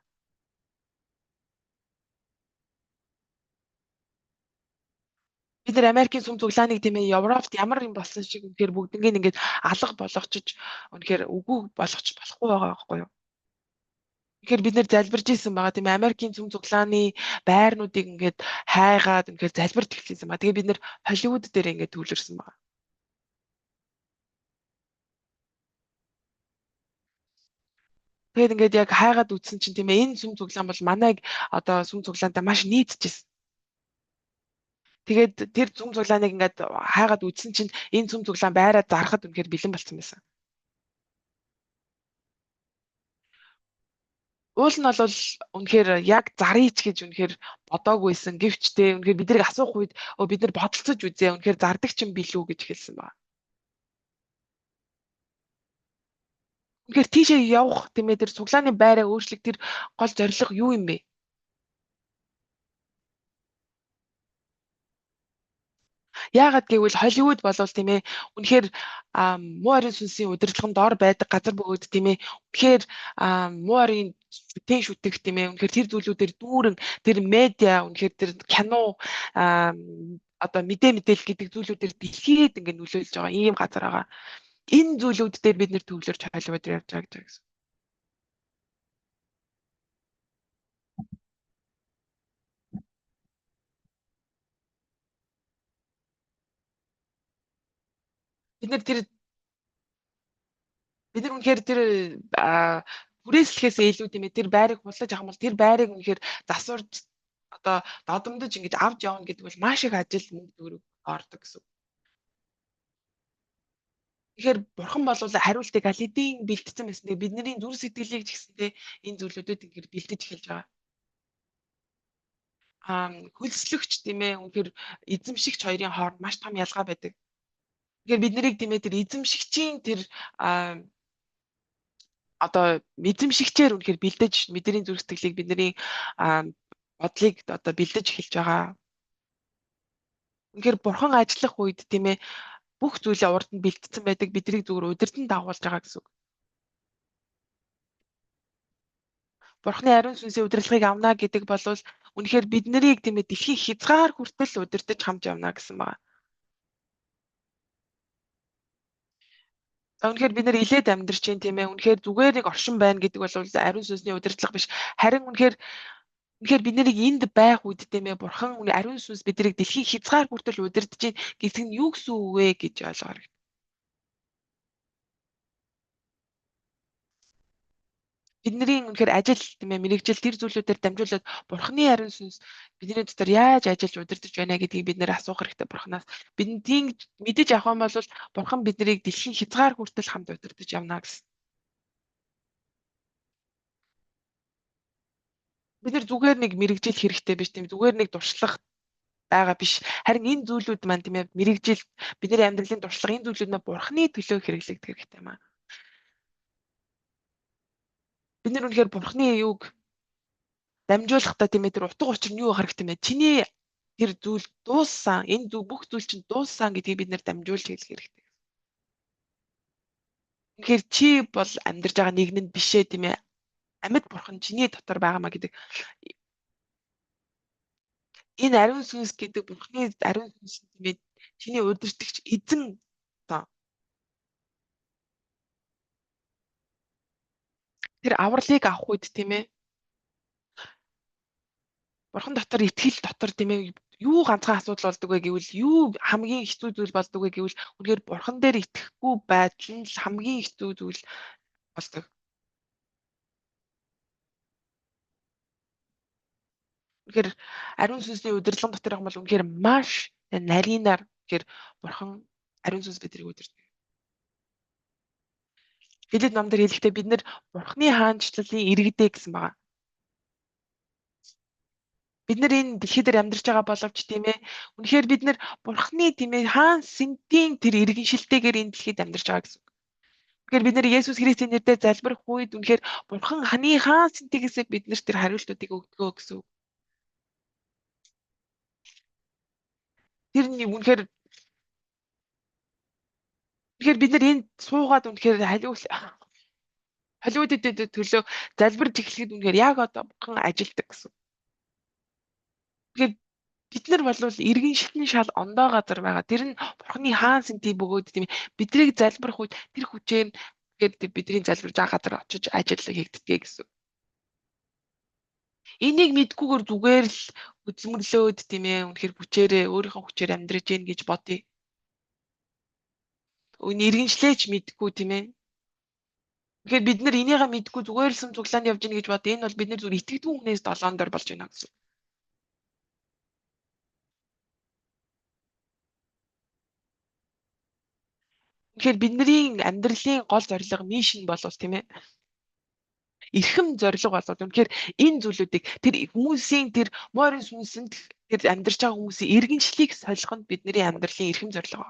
Бид нар Америкийн сүм цуглааныг тийм ээ Европт ямар юм болсон шиг үнэхээр бүгднийг ингээд алга болгочиж үнэхээр үгүй болгочих болохгүй байгаа байхгүй юу? Тэгэхээр бид нэр залбирж исэн байгаа тийм ээ Америкийн сүм цуглааны байрнуудыг ингээд хайгаад үнэхээр залбирч эхэлсэн байгаа. Тэгээ бид нэр Холливуд дээр ингээд төвлөрсөн байгаа. Тэгээд ингээд яг хайгаад үтсэн чинь тийм ээ энэ сүм цуглаан бол манайг одоо сүм цуглаантай маш нийцчихсэн. Тэгээд тэр сүм цуглааныг ингээд хайгаад үтсэн чинь энэ сүм цуглаан байраа зарахад үнэхээр бэлэн болсон байсан. Уул нь бол үнэхээр яг зарыч гэж үнэхээр бодоагүйсэн. Гэвч те үнэхээр биднийг асуух үед бид нар бодолцож үзье. Үнэхээр зардаг ч юм билүү гэж хэлсэн байна. Үнэхээр тийшээ явах тийм ээ тэр цуглааны байраа өөрчлөх тэр гол зорилго юу юм бэ? Яагаад гэвэл Холливуд болвол тийм ээ үнэхээр муу арын сүнсийн удирдлаганд дор байдаг газар бөгөөд тийм ээ үнэхээр муу арын шүтэн шүтэх тийм ээ үнэхээр тэр зүйлүүдээр дүүрэн тэр медиа үнэхээр тэр кино одоо мэдээлэл гэдэг зүйлүүдээр дэлхийд ингээд нөлөөлж байгаа ийм газар байгаа. Энэ зүйлүүд дээр бид нэр төвлөрч Холливуд явж байгаа гэсэн. Бид нар үнэхээр тэр хүрээслэхээс илүү тийм ээ тэр байрыг хуллаж авах бол тэр байрыг үнэхээр засварж одоо додомдож ингэж авч явна гэдэг бол маш их ажил мөнгө төгрөг ордог гэсэн. Тэгэхээр бурхан болвол хариултыг аль хэдийн бэлтгэсэн байсан. Тэгээ бидний зүрх сэтгэлийг ч гэсэнтэй энэ зүйлүүдэд ингэж бэлдэж эхэлж байгаа. Хөлслөгч тийм ээ үнэхээр эзэмшигч хоёрын хооронд маш том ялгаа байдаг. Тэгэхээр бид нарыг тийм ээ тэр эзэмшигчийн тэр одоо эзэмшигчээр үнэхээр бэлдэж бидний зүрх сэтгэлийг бидний бодлыг одоо бэлдэж эхэлж байгаа. Үнэхээр бурхан ажиллах үед тийм ээ бүх зүйлээ урд нь бэлтгэсэн байдаг, биднийг зүгээр удирдан дагуулж байгаа гэсэн үг. Бурхны ариун сүнсийн удирдлагыг авна гэдэг бол үнэхээр бид нарыг тийм ээ дэлхийн хязгаар хүртэл удирдах хамж явна гэсэн байна. За үнэхээр бид нар илээд амьдарч байна тийм ээ. Үнэхээр зүгээр нэг оршин байна гэдэг бол ариун сүнсний удирдлага биш. Харин үнэхээр бид нарыг энд байх үед тийм ээ Бурхан ариун сүнс биднийг дэлхийн хязгаар хүртэл удирдах чинь гэсэн нь юу гэсэн үг вэ гэж ойлгоо. Бидний үнэхээр ажил тийм ээ мэрэгжил тэр зүйлүүдээр дамжуулаад Бурханы ариун сүнс бидний дотор яаж ажиллаж удирдах байна гэдгийг бид нэр асуух хэрэгтэй Бурханаас. Бид тийм мэдэж авах юм бол Бурхан биднийг дэлхийн хязгаар хүртэл хамт удирдах явна гэсэн. Бид нар зүгээр нэг мэрэгжил хэрэгтэй биш тийм зүгээр нэг дуршлах байгаа биш. Харин энэ зүйлүүд маань тийм ээ мэрэгжил бидний амьдралын дуршлага энэ зүйлүүд маань Бурханы төлөө хэрэглэгдэх хэрэгтэй юм аа. Бид нар үнэхээр Бурханы юуг дамжуулахдаа тийм ээ тэр утга учир нь юу харагт юм бэ? Чиний тэр зүйл дууссан, энэ бүх зүйл чинь дууссан гэдгийг бид нэр дамжуулж хэлэх хэрэгтэй. Тэгэхээр чи бол амьдарч байгаа нийгэмд бишээ тийм ээ. Амьд Бурхан чиний дотор байгаамаа гэдэг. Энэ ариун сүнс гэдэг Бурханы ариун сүнс тийм ээ чиний удирдахч эзэн тоо. Тэр авралыг авах үед тийм ээ Бурхан дотор итгэл дотор тийм ээ юу ганцхан асуудал болдог вэ гэвэл юу хамгийн хэцүү зүйл болдог вэ гэвэл үнэхээр Бурхан дээр итгэхгүй байдал нь хамгийн хэцүү зүйл болдог. Тэгэхээр ариун сүнсний удирдлага дотор юм бол үнэхээр маш нарийнаар тэгэхээр Бурхан ариун сүнс биднийг удирдах. Хэлэд номдэр хэлэхдээ бид нэр Бурханы хаанчлалын иргэдээ гэсэн байгаа. Бид нар энэ дэлхий дээр амьдарч байгаа боловч тийм ээ үнэхээр бид нар Бурханы тийм ээ хаан сэнтийн тэр иргэншилтэйгээр энэ дэлхийд амьдарч байгаа гэсэн. Тэгэхээр бид нар Есүс Христийн нэрээр залбирх үед үнэхээр Бурхан хаан сэнтийгээсээ бид нарт тэр хариултуудыг өгдөгөө гэсэн. Тэр нь үнэхээр бид нар энд суугаад үнэхээр халиудад төлөө залбирж эхлэхэд үнэхээр яг одоо Бурхан ажилдаг гэсэн. Тэгэхээр бид нар бол иргэншилтний шал ондоо газар байгаа. Тэр нь Бурханы хаан сэнтий бөгөөд тийм биднийг залбирх үед тэр хүчээр тэгээд бидний залбирж байгаа газар очиж ажил хийгддэг гэсэн. Энийг мэдгүйгээр зүгээр л үзмөрлөөд тийм ээ үнэхээр хүчээрээ өөрийнхөө хүчээр амьдрэж гин гэж бодъё. Иргэншлээч мэдгүй тийм ээ. Тэгэхээр бид нар энийгээ мэдгүй зүгээр л цуглаанд явж гин гэж бодъё. Энэ бол бид нар зүгээр итгэдэггүй хүнээс долоон дор болж байна гэсэн. Тэгэхээр бидний амьдралын гол зорилго мишн болов тийм ээ. Эрхэм зорилго болоод үнэхээр энэ зүйлүүдийг тэр хүмүүсийн тэр морин сүнсэнд тэр амьдарч байгаа хүмүүсийн иргэншлийг солих нь бидний амьдралын эрхэм зорилго.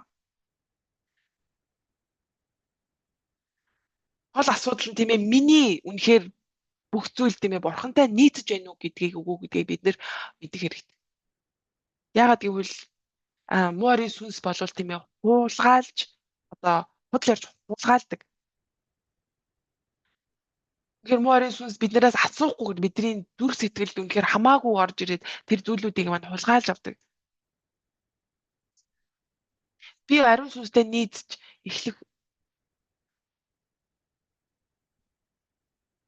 Гол асуудал нь тийм ээ миний үнэхээр бүх зүйл тийм ээ Бурхантай нийцэж байна уу гэдгийг үгүй гэдгийг бид нэр мэдэх хэрэгтэй. Яагаад гэвэл морин сүнс болвол тийм ээ хуулгаалж одоо худал ярьж хуулгаалдаг. Тэгэхээр морин сүнс биднээс асуухгүйгээр бидний дүр сэтгэлд үнэхээр хамаагүй орж ирээд тэр зүйлүүдийг мань хулгайлж авдаг. Би ариун сүнстэй нийцж эхлэх.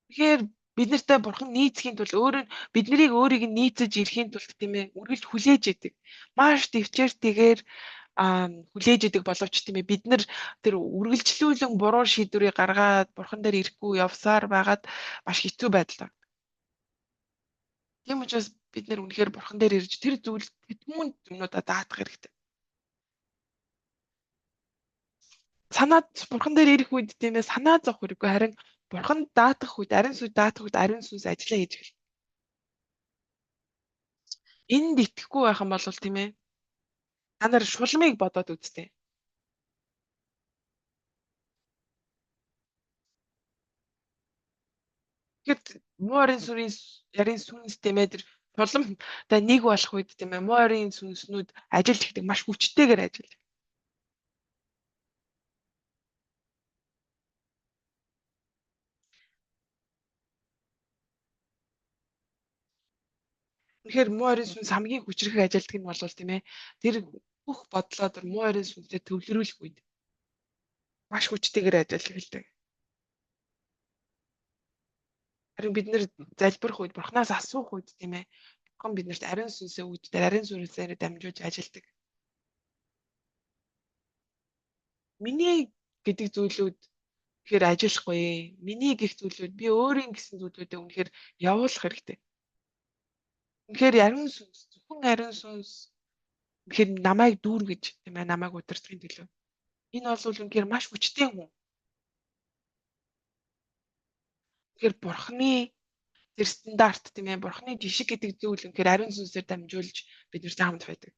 Тэгэхээр бид нартай Бурхан нийцхийн тулд биднийг өөрийг нь нийцэж ирэхийн тулд тийм ээ үргэлж хүлээж идэг. Маш төвчээртэйгээр хүлээж идэг боловч тийм ээ бид нар тэр үргэлжлүүлэн буруу шийдвэрийг гаргаад Бурхан дээр ирэхгүй явсаар байгаад маш хэцүү байдал байна. Тийм учраас бид нар үнэхээр Бурхан дээр ирж тэр зүйл тэтгэмэн юмнуудаа даатах хэрэгтэй. Бурхан дээр ирэх үед тийм ээ санаа зовх хэрэггүй харин Бурхан даатах үед ариун сүнс ажиллаа хийж эхэлнэ. Энд итгэхгүй байх юм бол тийм ээ та нар шулмыг бодоод үзтээ. Тэгэд морин сүнс тийм ээ тэр шулмтай нэг болох үед тийм ээ морин сүнснүүд ажиллаж ихдэг маш хүчтэйгээр ажиллаж. Үнэхээр муу ойрын сүнс хамгийн хүчрэх ажилтг нь бол тийм ээ. Тэр бүх бодлоо тэр муу ойрын сүнсээ төвлөрүүлэх үед маш хүчтэйгээр ажиллах эхэлдэг. Харин бид нэр залбирх үед Бурханаас асуух үед тийм ээ. Бурхан биднэрт ариун сүнсээ өгдөг, ариун сүнсээр дамжуулж ажилдаг. Миний гэдэг зүйлүүд тэгэхээр ажиллахгүй. Миний гих зүйлүүд би өөрийн гэсэн зүйлүүдээ үнэхээр явуулах хэрэгтэй. Үнэхээр ариун сүнс, зөвхөн ариун сүнс үнэхээр намайг дүүр гэж тийм ээ, намайг удирдахын төлөө. Энэ бол үнэхээр маш хүчтэй хүн. Тэгэхээр Бурханы тэр стандарт тийм ээ, Бурханы жишг гэдэг зүйл үнэхээр ариун сүнсээр дамжуулж биднэртэй хамт байдаг.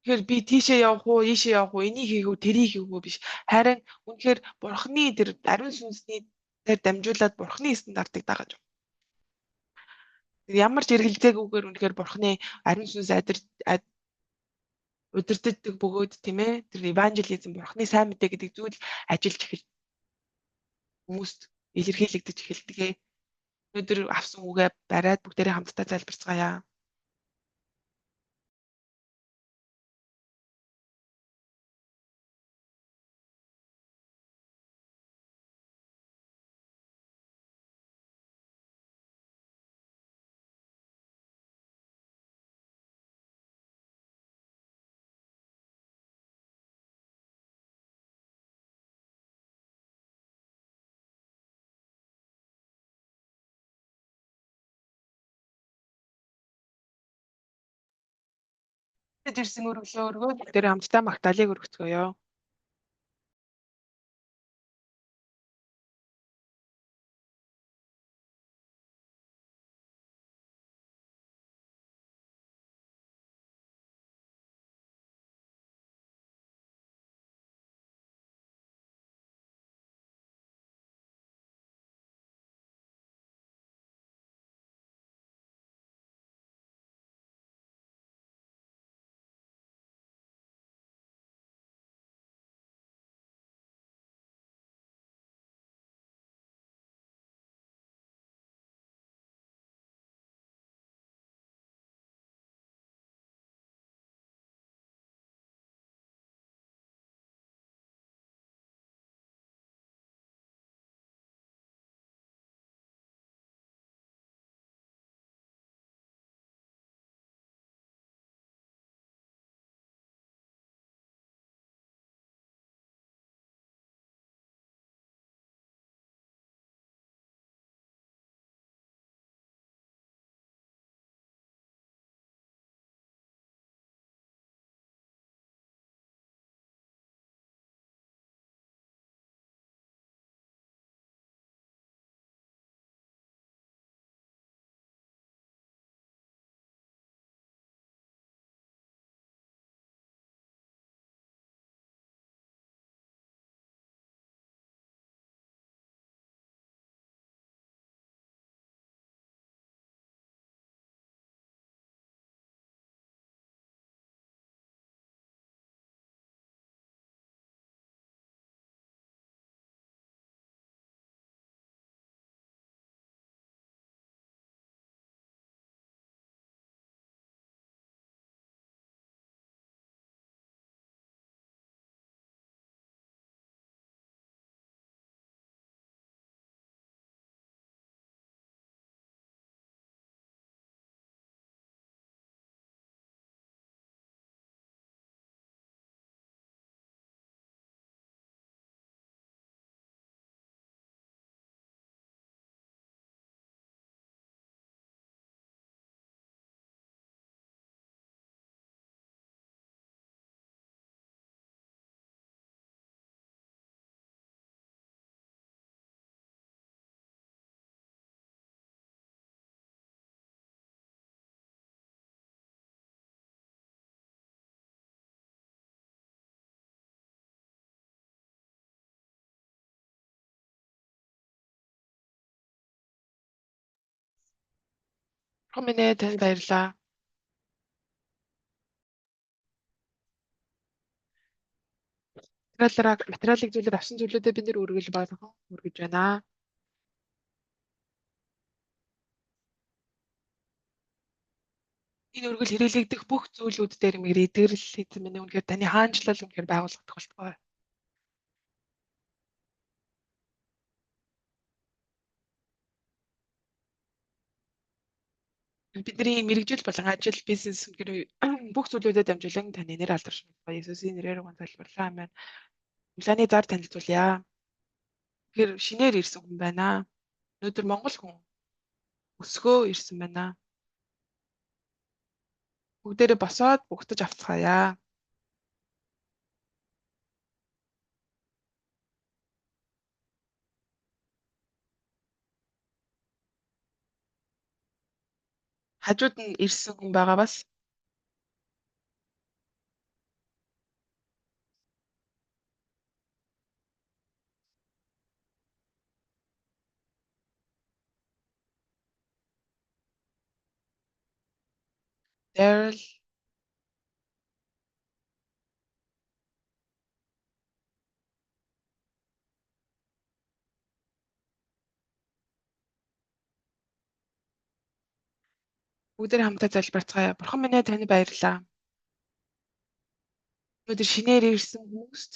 Тэгэхээр би тийшээ явах уу, ийшээ явах уу, энийг хийх үү, тэрийг хийх үү биш. Харин үнэхээр Бурханы тэр ариун сүнсний дээр дамжуулаад Бурханы стандартыг дагаж. Ямар ч эргэлзээгүйгээр үнэхээр Бурханы ариун сүнс удирддаг бөгөөд тийм ээ тэр евангелизм Бурханы сайн мэдээ гэдэг зүйл ажиллаж эхэлж хүмүүст илэрхийлэгдэж эхэлдэг. Өнөөдөр авсан үгээ бариад бүгдээрээ хамтдаа залбирцгаая. Ирсэн өргөлөөргөө бүгдээрээ хамтдаа магтаалыг өргөцгөөё. Хэмнээ танд баярлаа. материалын зүйлээр авсан зүйлүүдэд бид нэр үргэж болгох үргэж байна. Энэ үргэл хэрэглэгдэх бүх зүйлүүд дээр мэр идэгрэл эзэн минь үнэхээр таны хаанчлал үнэхээр байгуулагдах болтугай. Бидний мэрэгжил болон ажил, бизнес үнэхээр бүх зүйлүүдэд дамжуулан таны нэр алдаршуулах болтугай. Есүсийн нэрээр гонцоглууллаа. Амен. Улааны зар танилцуулъя. Тэгэхээр шинээр ирсэн хүн байна. Өнөөдөр Монгол хүн өсгөө ирсэн байна. Бүгдээрээ босоод бүгдэж авцгаая. Хажууд нь ирсэн хүн байгаа бас. Daryl бүгдээр хамтаа залбирцгаая. Бурхан минь танд баярлалаа. Өнөөдөр шинээр ирсэн хүмүүст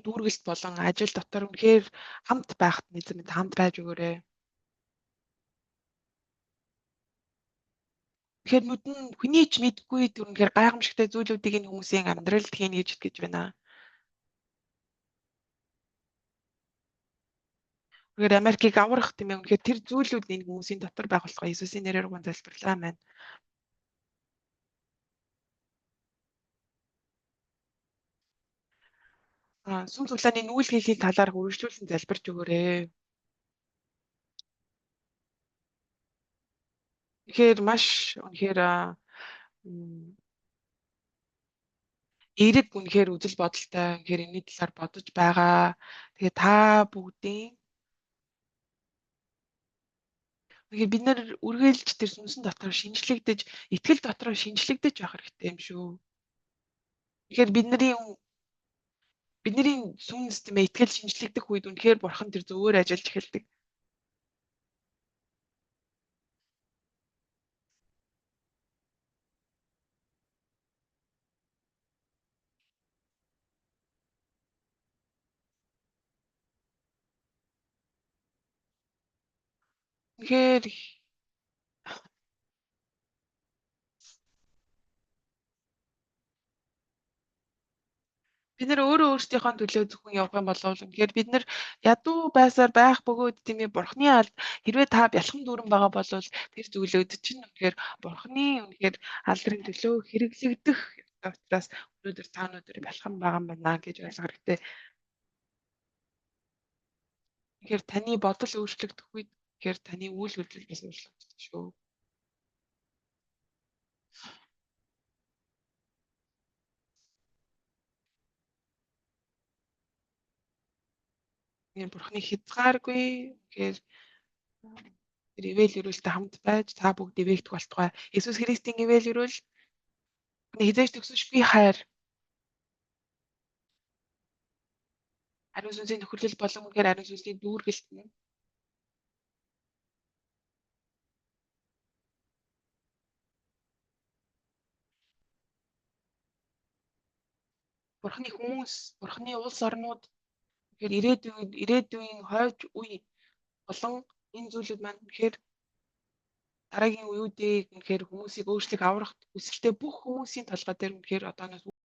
дүүргэлт болон ажил дотор үнэхээр хамт байхад эзэн минь хамт байж өгөөрэй. Тэгэхээр нүдэн хүний ч мэдгүй үнэхээр гайхамшигтай зүйлүүдийг энэ хүмүүсийн амьдралд хийнэ гэж итгэж байна. Тэгэхээр Америкийг аврах тийм ээ үнэхээр тэр зүйлүүд энэ хүмүүсийн дотор байх болохоо Иесусийн нэрээр гон залбирлаа. Амен. Сүм цуглааны нүүлгийн талаар үргэлжлүүлэн залбирч өгөөрэй. Тэгэхээр маш үнэхээр эерэг үнэхээр үзэл бодолтой үнэхээр энэ талаар бодож байгаа. Тэгээ та бүгдийн үнэхээр бид нар үргэлж тэр сүнсэн дотор шинжлэгдэж, итгэл дотор шинжлэгдэж байх хэрэгтэй юм шүү. Тэгэхээр бидний сүнс тийм ээ итгэл шинжлэгдэх үед үнэхээр бурхан тэр зөвөр ажиллаж эхэлдэг. Тэгэхээр бид нар өөрөө өөрсдийнхөө төлөө зөвхөн явах юм бол үнэхээр бид нар ядуу байсаар байх бөгөөд тийм ээ бурхны хэрвээ та бялхан дүүрэн байгаа бол тэр зүйлүүд чинь үнэхээр бурхны үнэхээр алдрын төлөө хэрэглэгдэх учраас өнөөдөр та өнөөдөр бялхан байгаа юм байна гэж ойлгох хэрэгтэй. Тэгэхээр таны бодол өөрчлөгдөх үед тэгэхээр таны үйл хөдлөл бас өөрчлөгдөх шүү. Энэ бурхны хязгааргүй тэгэхээр тэр ивэл өрөөлтэй хамт байж та бүгд ивээгдэх болтугай. Иесус Христийн ивэл өрөөл хизээж төгсөшгүй хайр. Ариун сүнсийн нөхөрлөл болон үнэхээр ариун сүнсийн дүүргэлт нь бурхны хүмүүс, бурхны улс орнууд тэгэхээр ирээдүйн хойч үе болон энэ зүйлүүд маань үнэхээр дараагийн үеүүдийг үнэхээр хүмүүсийг өөрчлөх аврах хүсэлтэй бүх хүмүүсийн толгой дээр үнэхээр одооноос